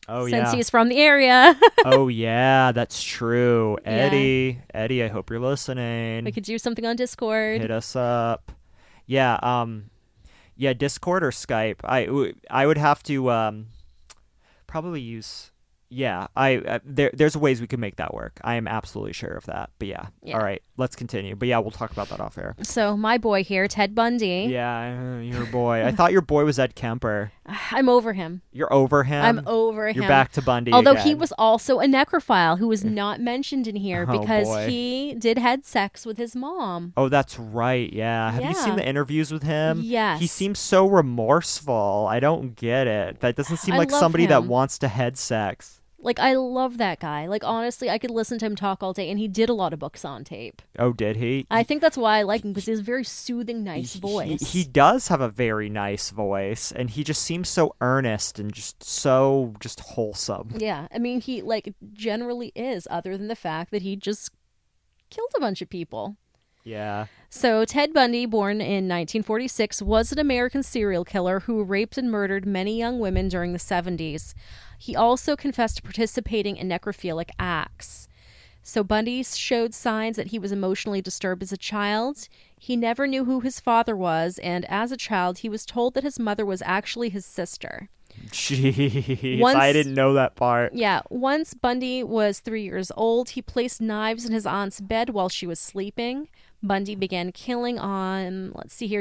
Oh, since he's from the area. Oh yeah, that's true. Eddie, I hope you're listening. We could do something on Discord. Hit us up. Yeah, Discord or Skype. I would have to probably use. Yeah, there's ways we can make that work. I am absolutely sure of that. But yeah. All right, let's continue. But yeah, we'll talk about that off air. So my boy here, Ted Bundy. Yeah, your boy. I thought your boy was Ed Kemper. I'm over him. You're over him? I'm over him. You're back to Bundy Although again. he was also a necrophile who was not mentioned in here because he did had sex with his mom. Oh, that's right. Yeah. Have you seen the interviews with him? Yes. He seems so remorseful. I don't get it. That doesn't seem like somebody that wants to head sex. Like, I love that guy. Like, honestly, I could listen to him talk all day, and he did a lot of books on tape. Oh, did he? I think that's why I like him, because he has a very soothing, nice voice. He does have a very nice voice, and he just seems so earnest and just wholesome. Yeah, I mean, he, like, generally is, other than the fact that he just killed a bunch of people. Yeah. So Ted Bundy, born in 1946, was an American serial killer who raped and murdered many young women during the 70s. He also confessed to participating in necrophilic acts. So Bundy showed signs that he was emotionally disturbed as a child. He never knew who his father was, and as a child, he was told that his mother was actually his sister. Jeez, I didn't know that part. Yeah, once Bundy was 3 years old, he placed knives in his aunt's bed while she was sleeping. Bundy began killing on,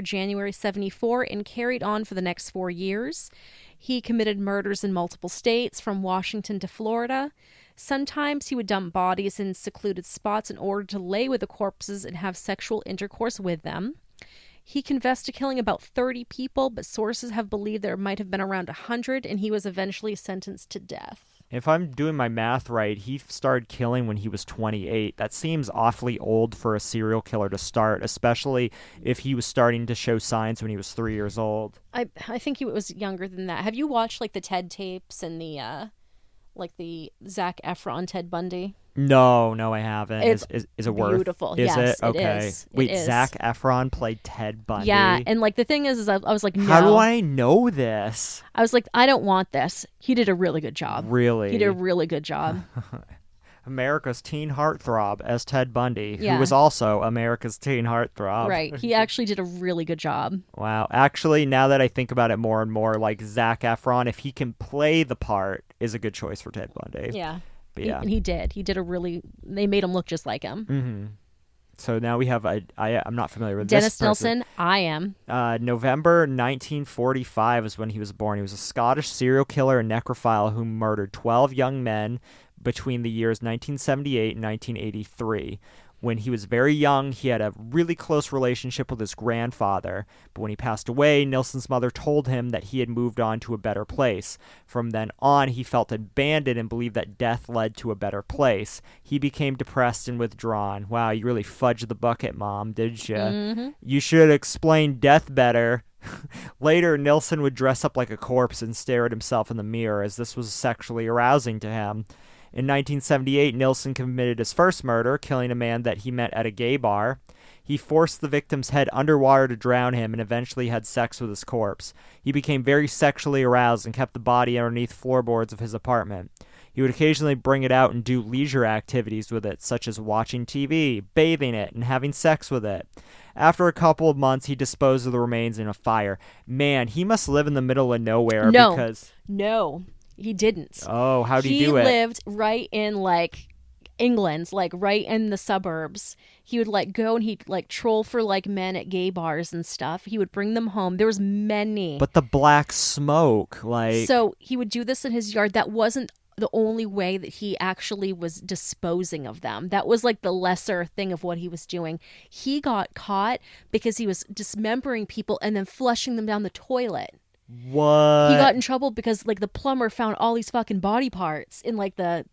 January 74, and carried on for the next 4 years. He committed murders in multiple states, from Washington to Florida. Sometimes he would dump bodies in secluded spots in order to lay with the corpses and have sexual intercourse with them. He confessed to killing about 30 people, but sources have believed there might have been around 100, and he was eventually sentenced to death. If I'm doing my math right, he started killing when he was 28. That seems awfully old for a serial killer to start, especially if he was starting to show signs when he was 3 years old. I think he was younger than that. Have you watched like the TED tapes and the Zac Efron Ted Bundy? No, I haven't. Is it worth? Beautiful. Is yes, it? Okay. It is. Wait, Zac Efron played Ted Bundy? Yeah, and like the thing is I was like, no. How do I know this? I was like, I don't want this. He did a really good job. Really? He did a really good job. America's teen heartthrob as Ted Bundy, yeah. who was also America's teen heartthrob. Right. He actually did a really good job. Wow. Actually, now that I think about it more and more, like Zac Efron, if he can play the part, is a good choice for Ted Bundy. Yeah. But yeah. And he did. He did they made him look just like him. Mm-hmm. So now we have I'm not familiar with Dennis this person. Nilsen. I am. November 1945 is when he was born. He was a Scottish serial killer and necrophile who murdered 12 young men between the years 1978 and 1983. When he was very young, he had a really close relationship with his grandfather, but when he passed away, Nilsen's mother told him that he had moved on to a better place. From then on, he felt abandoned and believed that death led to a better place. He became depressed and withdrawn. Wow, you really fudged the bucket, Mom, didn't you? Mm-hmm. You should explain death better. Later, Nilsen would dress up like a corpse and stare at himself in the mirror, as this was sexually arousing to him. In 1978, Nilsen committed his first murder, killing a man that he met at a gay bar. He forced the victim's head underwater to drown him and eventually had sex with his corpse. He became very sexually aroused and kept the body underneath floorboards of his apartment. He would occasionally bring it out and do leisure activities with it, such as watching TV, bathing it, and having sex with it. After a couple of months, he disposed of the remains in a fire. Man, he must live in the middle of nowhere because... No. He didn't. Oh, how'd he He do it? lived right in like England, like right in the suburbs. He would like go and he'd like troll for like men at gay bars and stuff. He would bring them home. There was many. But the black smoke, like, So he would do this in his yard. That wasn't the only way that he actually was disposing of them. That was like the lesser thing of what he was doing. He got caught because he was dismembering people and then flushing them down the toilet. what? He got in trouble because like the plumber found all these fucking body parts in like the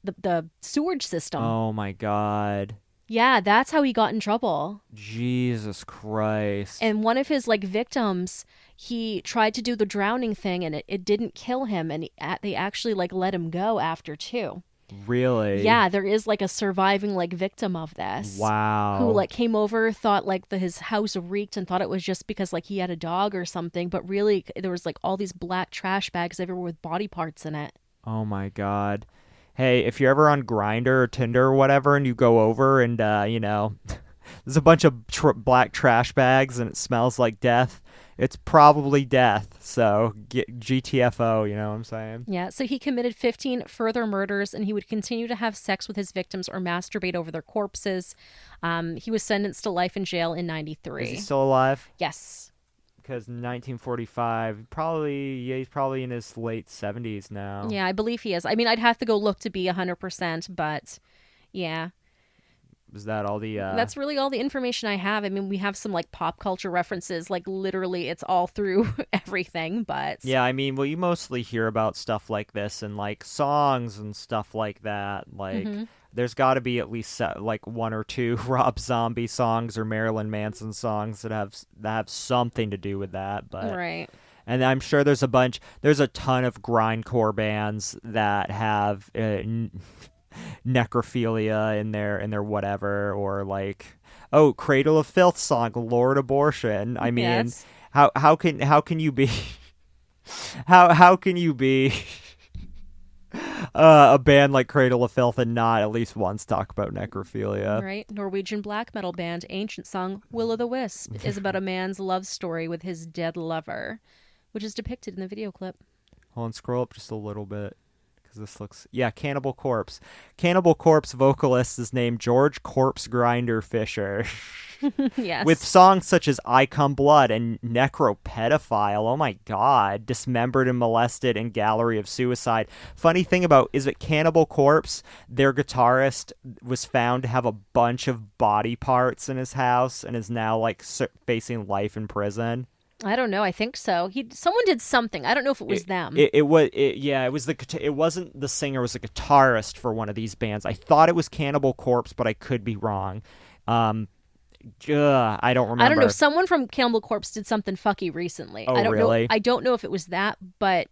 sewage system. Oh my God. Yeah, that's how he got in trouble. Jesus Christ. And one of his like victims, he tried to do the drowning thing and it didn't kill him, and they actually like let him go after too. Really? Yeah, there is like a surviving like victim of this. Wow. Who like came over, thought like his house reeked and thought it was just because like he had a dog or something, but really there was like all these black trash bags everywhere with body parts in it. Oh my God. Hey, if you're ever on Grindr or Tinder or whatever and you go over and, there's a bunch of black trash bags and it smells like death, it's probably death. So get GTFO, you know what I'm saying? Yeah, so he committed 15 further murders, and he would continue to have sex with his victims or masturbate over their corpses. He was sentenced to life in jail in 93. Is he still alive? Yes. Because in 1945, he's probably in his late 70s now. Yeah, I believe he is. I mean, I'd have to go look to be 100%, but yeah. Is that all the... That's really all the information I have. I mean, we have some like pop culture references, like literally it's all through everything, but... Yeah, I mean, well, you mostly hear about stuff like this and like songs and stuff like that. Like, there's got to be at least like one or two Rob Zombie songs or Marilyn Manson songs that have something to do with that. But right. And I'm sure there's a ton of grindcore bands that have necrophilia in their whatever, or like, oh, Cradle of Filth song, Lord Abortion. I mean, Yes. how can you be how can you be a band like Cradle of Filth and not at least once talk about necrophilia? Right. Norwegian black metal band Ancient song Will o' the Wisp is about a man's love story with his dead lover, which is depicted in the video clip. Hold on, scroll up just a little bit. This looks... Yeah, Cannibal Corpse. Cannibal Corpse vocalist is named George Corpse Grinder Fisher. Yes. With songs such as I Come Blood and Necropedophile, oh my God, Dismembered and Molested, and Gallery of Suicide. Funny thing about is that Cannibal Corpse, their guitarist was found to have a bunch of body parts in his house and is now like facing life in prison. I don't know. I think so. Someone did something. I don't know if it was them. It wasn't the singer. It was the guitarist for one of these bands. I thought it was Cannibal Corpse, but I could be wrong. I don't remember. I don't know. Someone from Cannibal Corpse did something fucky recently. Oh, I don't really? know. I don't know if it was that, but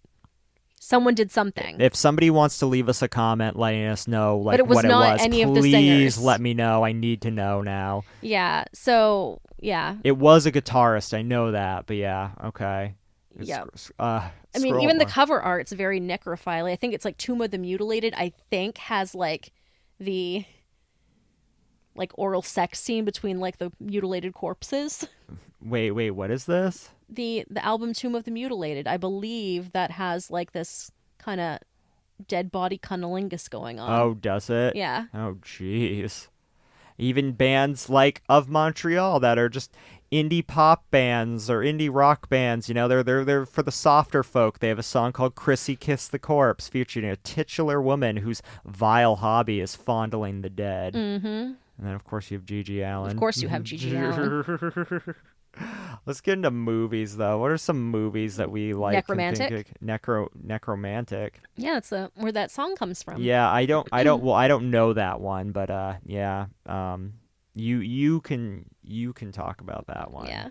someone did something. If somebody wants to leave us a comment letting us know like but it was what not it was, any of the please singers. let me know. I need to know now. Yeah. So yeah. It was a guitarist. I know that, but yeah, okay. Yeah. I I mean, even the cover art's very necrophilia. I think it's like Tomb of the Mutilated. I think has like the like oral sex scene between like the mutilated corpses. Wait, what is this? The album Tomb of the Mutilated. I believe that has like this kind of dead body cunnilingus going on. Oh, does it? Yeah. Oh, jeez. Even bands like Of Montreal that are just indie pop bands or indie rock bands, you know, they're for the softer folk. They have a song called Chrissy Kiss the Corpse, featuring a titular woman whose vile hobby is fondling the dead. Mm-hmm. And then, of course, you have Gigi Allen. Of course you have Gigi Allen. Let's get into movies, though. What are some movies that we like? Necromantic? Necromantic. Yeah, that's where that song comes from. Yeah, I don't know that one, but yeah. You can talk about that one. Yeah.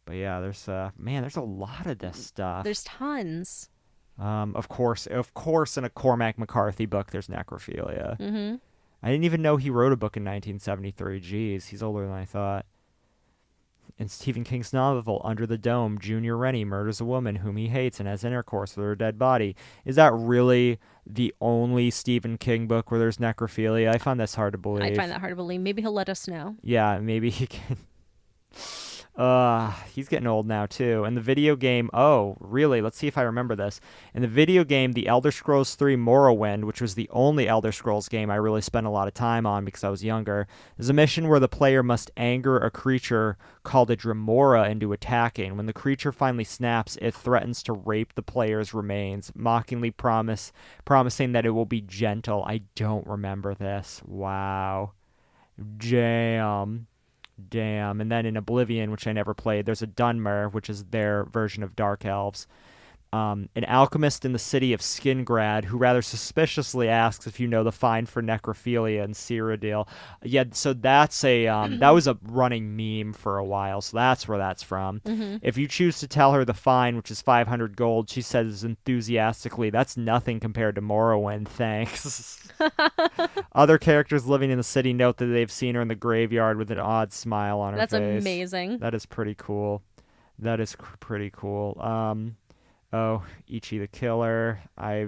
But yeah, there's a lot of this stuff. There's tons. Of course, in a Cormac McCarthy book, there's necrophilia. Mm-hmm. I didn't even know he wrote a book in 1973. Jeez, he's older than I thought. In Stephen King's novel, Under the Dome, Junior Rennie murders a woman whom he hates and has intercourse with her dead body. Is that really the only Stephen King book where there's necrophilia? I find this hard to believe. I find that hard to believe. Maybe he'll let us know. Yeah, maybe he can. He's getting old now too. And the video game, oh, really? Let's see if I remember this. In the video game, The Elder Scrolls 3 Morrowind, which was the only Elder Scrolls game I really spent a lot of time on because I was younger, there's a mission where the player must anger a creature called a Dremora into attacking. When the creature finally snaps, it threatens to rape the player's remains, mockingly promising that it will be gentle. I don't remember this. Wow. Damn. Damn. And then in Oblivion, which I never played, there's a Dunmer, which is their version of Dark Elves. An alchemist in the city of Skingrad who rather suspiciously asks if you know the fine for necrophilia in Cyrodiil. Yeah, so that's a that was a running meme for a while, so that's where that's from. If you choose to tell her the fine, which is 500 gold, she says enthusiastically, "That's nothing compared to Morrowind, thanks." Other characters living in the city note that they've seen her in the graveyard with an odd smile on her face. That's amazing. That is pretty cool. That is pretty cool. Oh, Ichi the Killer. I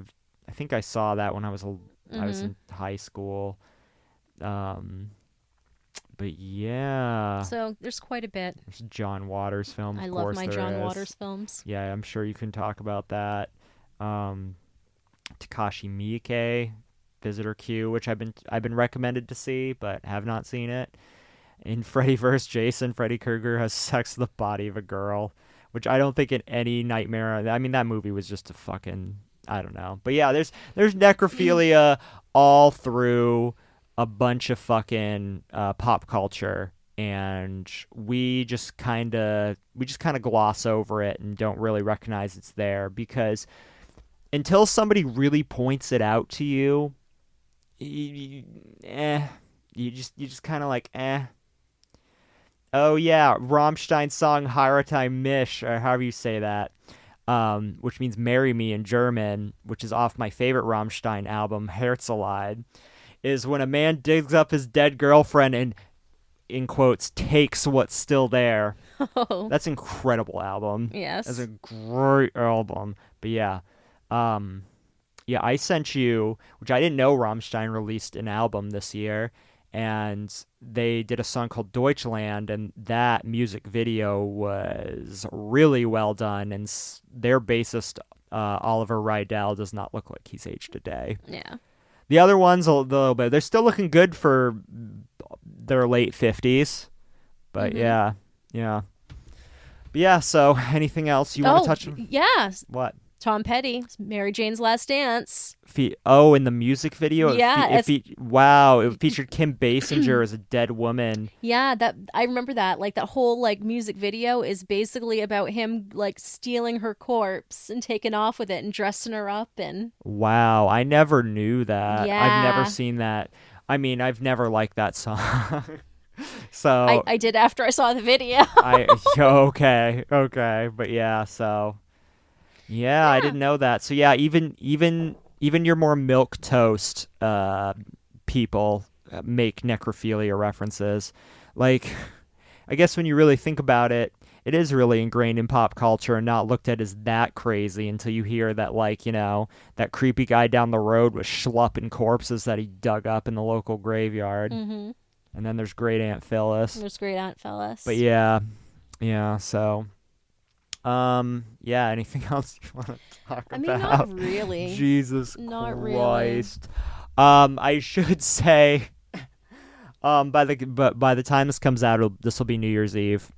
think I saw that when I was in high school. But yeah. So there's quite a bit. There's John Waters film. I Of love course my there John is. Waters films. Yeah, I'm sure you can talk about that. Takashi Miike, Visitor Q, which I've been recommended to see, but have not seen it. In Freddy vs. Jason, Freddy Krueger has sex with the body of a girl, which I don't think in any nightmare. I mean, that movie was just a fucking, I don't know. But yeah, there's necrophilia all through a bunch of fucking pop culture, and we just kind of gloss over it and don't really recognize it's there, because until somebody really points it out to you, you just kind of like, eh. Oh yeah, Rammstein's song Heirate mich, or however you say that, which means marry me in German, which is off my favorite Rammstein album, Herzeleid, is when a man digs up his dead girlfriend and, in quotes, takes what's still there. Oh. That's an incredible album. Yes. That's a great album. But yeah. Yeah, I sent you, which I didn't know Rammstein released an album this year, and they did a song called Deutschland, and that music video was really well done, and their bassist, Oliver Rydell, does not look like he's aged a day. Yeah. The other ones, a little bit, they're still looking good for their late 50s, but yeah. But yeah, so anything else you want to touch on? Yeah. What? Tom Petty, Mary Jane's Last Dance. In the music video? Yeah. It featured Kim Basinger as a dead woman. Yeah, I remember that. Like, that whole, like, music video is basically about him, like, stealing her corpse and taking off with it and dressing her up. And wow, I never knew that. Yeah. I've never seen that. I mean, I've never liked that song. So I did after I saw the video. Okay. But yeah, so... Yeah, I didn't know that. So yeah, even your more milquetoast people make necrophilia references. Like, I guess when you really think about it, it is really ingrained in pop culture and not looked at as that crazy until you hear that, like, you know, that creepy guy down the road was schlupping corpses that he dug up in the local graveyard. Mm-hmm. And then there's Great Aunt Phyllis. But yeah, so... anything else you want to talk about? I mean, not really. Jesus not Christ. I should say, by the time this comes out, this will be New Year's Eve.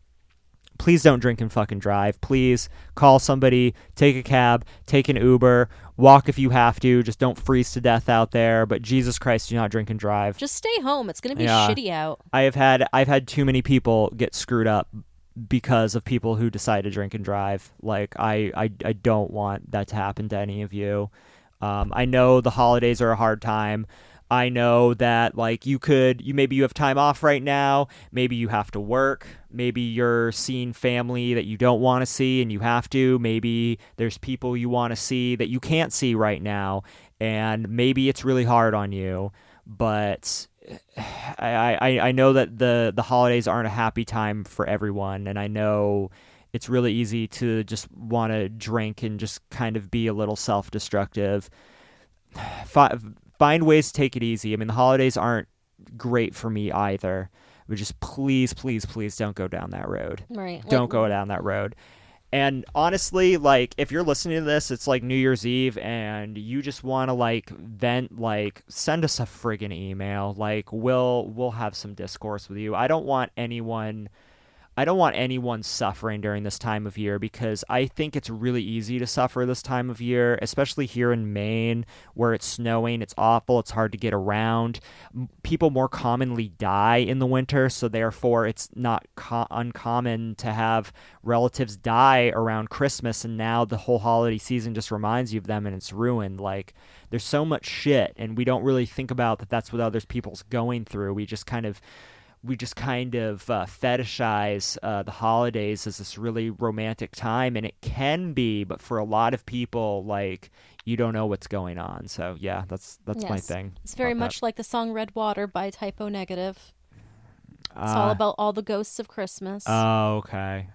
Please don't drink and fucking drive. Please call somebody, take a cab, take an Uber, walk if you have to. Just don't freeze to death out there. But Jesus Christ, do not drink and drive. Just stay home. It's gonna be shitty out. I've had too many people get screwed up because of people who decide to drink and drive. Like, I don't want that to happen to any of you. I know the holidays are a hard time. I know that, like, maybe you have time off right now. Maybe you have to work. Maybe you're seeing family that you don't want to see and you have to. Maybe there's people you want to see that you can't see right now. And maybe it's really hard on you. But I know that the holidays aren't a happy time for everyone, and I know it's really easy to just want to drink and just kind of be a little self-destructive. Find ways to take it easy. I mean, the holidays aren't great for me either, But just please, please, please don't go down that road. Right. Don't go down that road. And honestly, like, if you're listening to this, it's like New Year's Eve and you just want to like vent, like, send us a friggin' email. Like, we'll have some discourse with you. I don't want anyone suffering during this time of year, because I think it's really easy to suffer this time of year, especially here in Maine where it's snowing. It's awful. It's hard to get around. People more commonly die in the winter, so therefore it's not uncommon to have relatives die around Christmas, and now the whole holiday season just reminds you of them and it's ruined. Like, there's so much shit, and we don't really think about that that's what other people's going through. We just kind of fetishize the holidays as this really romantic time, and it can be, but for a lot of people, like, you don't know what's going on. So yeah, that's my Yes. thing. It's very about much like the song Red Water by Typo Negative. that. It's all about all the ghosts of Christmas. Oh, okay.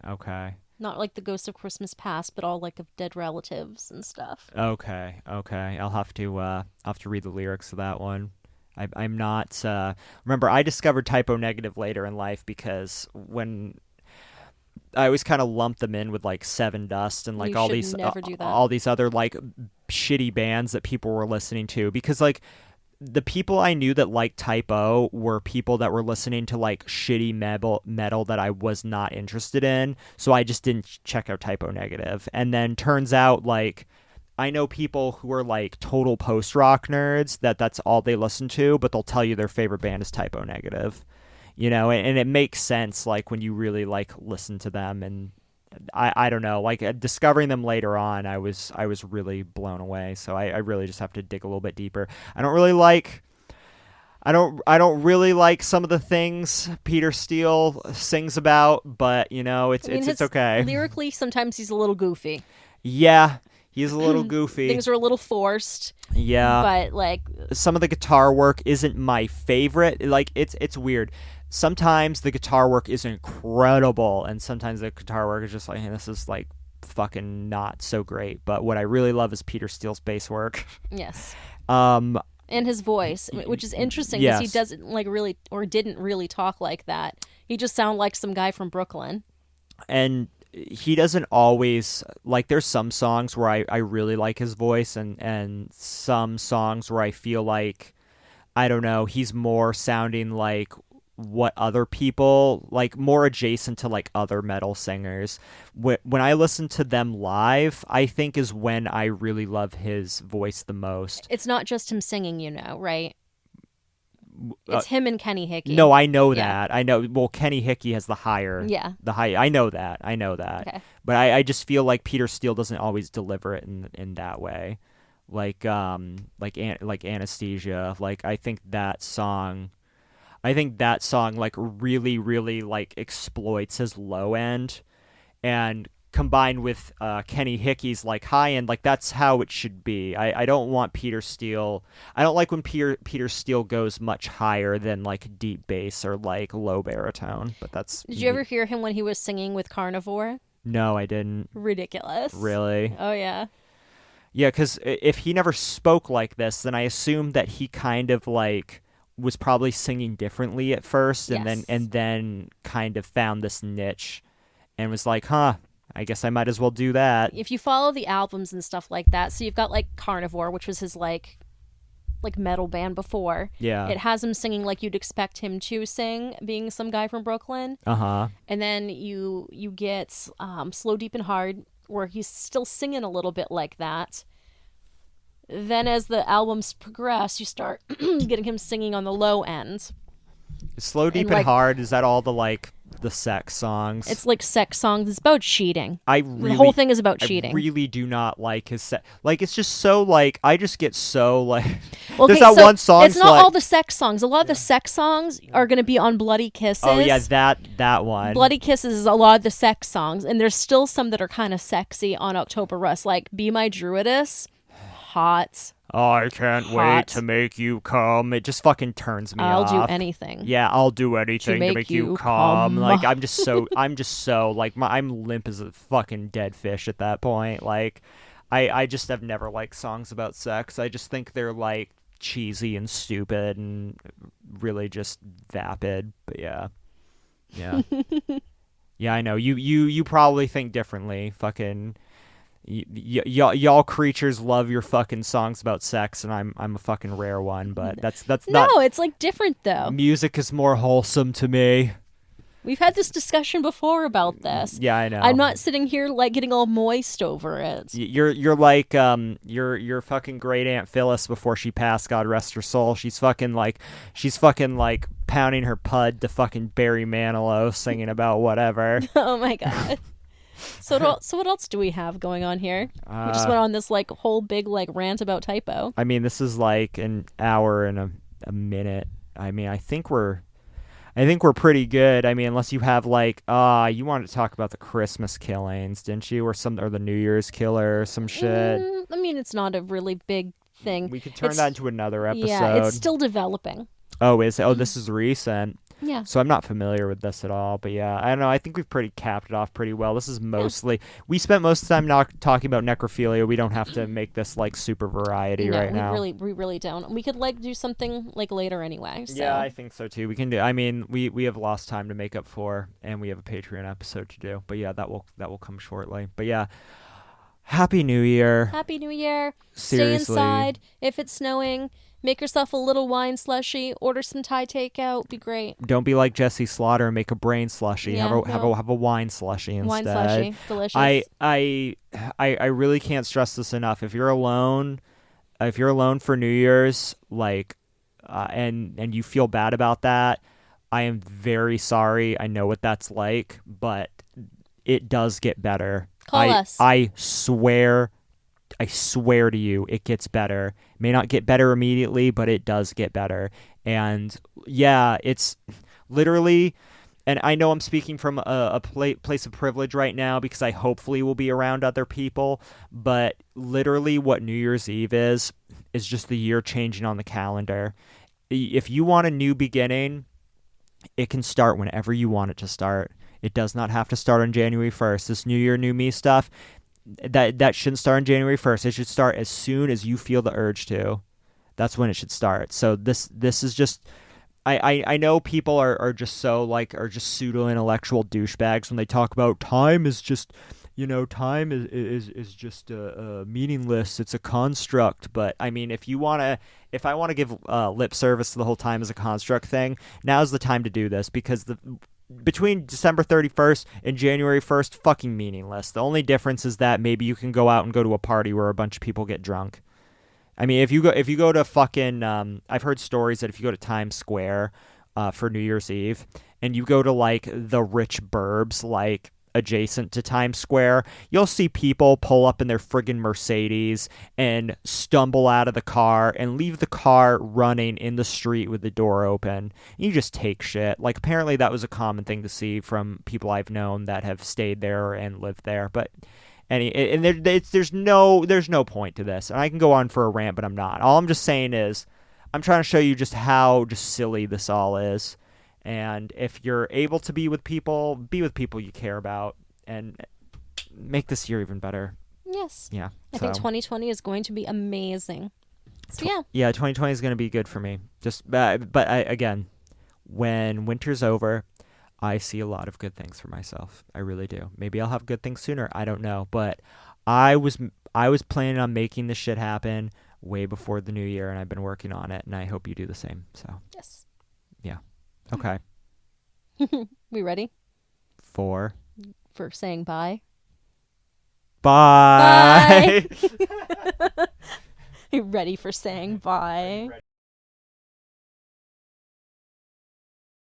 Not like the ghosts of Christmas past, but all like of dead relatives and stuff. Okay. I'll have to read the lyrics of that one. I'm not. Remember, I discovered Typo Negative later in life, because when I always kind of lumped them in with like Seven Dust and like You should never do that. all these other like shitty bands that people were listening to, because like the people I knew that liked Typo were people that were listening to like shitty metal that I was not interested in, so I just didn't check out Typo Negative. And then turns out, like, I know people who are like total post-rock nerds that's all they listen to, but they'll tell you their favorite band is Typo Negative. And it makes sense, like, when you really like listen to them. And I don't know, like, discovering them later on, I was really blown away. So I really just have to dig a little bit deeper. I don't really like some of the things Peter Steele sings about, but it's okay. Lyrically, sometimes he's a little goofy. Yeah, he's a little goofy. Things are a little forced. Yeah. But like, some of the guitar work isn't my favorite. Like, it's weird. Sometimes the guitar work is incredible, and sometimes the guitar work is just like, hey, this is like fucking not so great. But what I really love is Peter Steele's bass work. yes. Um, And his voice, which is interesting because he Yes. doesn't like really, or didn't really talk like that. He just sounded like some guy from Brooklyn. and he doesn't always, like, there's some songs where I really like his voice, and some songs where I feel like, I don't know, he's more sounding like what other people, like, more adjacent to like other metal singers. When I listen to them live, I think is when I really love his voice the most. It's not just him singing, right? It's him and Kenny Hickey. No, I know Yeah. that. I know. Well, Kenny Hickey has the higher. Yeah. I know that. Okay. But I just feel like Peter Steele doesn't always deliver it in that way. Like Anesthesia. Like, I think that song like really, really like exploits his low end, and combined with Kenny Hickey's like high end, like, that's how it should be. I don't want Peter Steele. I don't like when Peter Steele goes much higher than like deep bass or like low baritone. But that's. Did you ever hear him when he was singing with Carnivore? No, I didn't. Ridiculous. Really? Oh yeah. Yeah, because if he never spoke like this, then I assume that he kind of like was probably singing differently at first, and Yes. then kind of found this niche, and was like, huh, I guess I might as well do that. If you follow the albums and stuff like that, so you've got like Carnivore, which was his like metal band before. Yeah. It has him singing like you'd expect him to sing, being some guy from Brooklyn. Uh-huh. And then you get Slow, Deep, and Hard, where he's still singing a little bit like that. Then as the albums progress, you start getting him singing on the low end. Slow, Deep, And, and like, Hard, is that all the like the sex songs? It's like sex songs. It's about cheating. The whole thing is about cheating. I really do not like his set. Like, it's just so like, I just get so like. Well, there's okay, that so one song. it's not like, all the sex songs. A lot of the sex songs are going to be on Bloody Kisses. Oh yeah, that one. Bloody Kisses is a lot of the sex songs, and there's still some that are kind of sexy on October Rust, like Be My Druidess. Hot. I can't wait Hot. to make you come. It just fucking turns me I'll off. do anything. Yeah, I'll do anything to make you come. come. Like, I'm just so like, I'm limp as a fucking dead fish at that point. Like, I just have never liked songs about sex. I just think they're like cheesy and stupid and really just vapid. But yeah. Yeah. Yeah, I know. You probably think differently. Fucking y'all creatures love your fucking songs about sex, and I'm a fucking rare one. But that's No, not. it's like different though. Music is more wholesome to me. We've had this discussion before about this. Yeah, I know. I'm not sitting here like getting all moist over it. You're like your fucking great aunt Phyllis before she passed, God rest her soul. She's fucking like pounding her pud to fucking Barry Manilow, singing about whatever. Oh my god. So what else do we have going on here? We just went on this like whole big like rant about typo. I mean, this is like an hour and a minute. I mean, I think we're pretty good. I mean, unless you have like, you wanted to talk about the Christmas killings, didn't you? Or the New Year's killer or some shit. I mean, it's not a really big thing. We could turn that into another episode. Yeah, it's still developing. Oh, is it? Oh, this is recent. Yeah. So I'm not familiar with this at all. But yeah, I don't know. I think we've pretty capped it off pretty well. This is mostly... We spent most of the time not talking about necrophilia. We don't have to make this like super variety right now. We really don't. We could like do something like later anyway. So. Yeah, I think so too. We can do... I mean, we have lost time to make up for, and we have a Patreon episode to do. But yeah, that will come shortly. But yeah, Happy New Year. Happy New Year. Seriously. Stay inside. If it's snowing... Make yourself a little wine slushy. Order some Thai takeout. Be great. Don't be like Jesse Slaughter and make a brain slushy. Yeah, have a wine slushy instead. Wine slushy, delicious. I really can't stress this enough. If you're alone for New Year's, like, and you feel bad about that, I am very sorry. I know what that's like, but it does get better. Call us. I swear to you, it gets better. It may not get better immediately, but it does get better. And yeah, it's literally, and I know I'm speaking from a place of privilege right now because I hopefully will be around other people, but literally what New Year's Eve is just the year changing on the calendar. If you want a new beginning, it can start whenever you want it to start. It does not have to start on January 1st. This New Year, New Me stuff, that shouldn't start on January 1st. It should start as soon as you feel the urge to. That's when it should start. So this is just... I know people are just pseudo intellectual douchebags when they talk about time is just, time is just meaningless. It's a construct. But I mean, if I want to give lip service to the whole time as a construct thing, now's the time to do this, because between December 31st and January 1st, fucking meaningless. The only difference is that maybe you can go out and go to a party where a bunch of people get drunk. I mean, if you go to fucking, I've heard stories that if you go to Times Square for New Year's Eve and you go to like the rich burbs like adjacent to Times Square, you'll see people pull up in their friggin' Mercedes and stumble out of the car and leave the car running in the street with the door open. And you just take shit. Like, apparently that was a common thing to see from people I've known that have stayed there and lived there. But there's no point to this. And I can go on for a rant, but I'm not. All I'm just saying is I'm trying to show you just how just silly this all is. And if you're able to be with people you care about, and make this year even better. Yes. Yeah. I think 2020 is going to be amazing. So yeah. Yeah, 2020 is going to be good for me. Again, when winter's over, I see a lot of good things for myself. I really do. Maybe I'll have good things sooner. I don't know. But I was planning on making this shit happen way before the new year, and I've been working on it, and I hope you do the same. So. Yes. Yeah. Okay. We ready? For saying bye? Bye. You ready for saying bye?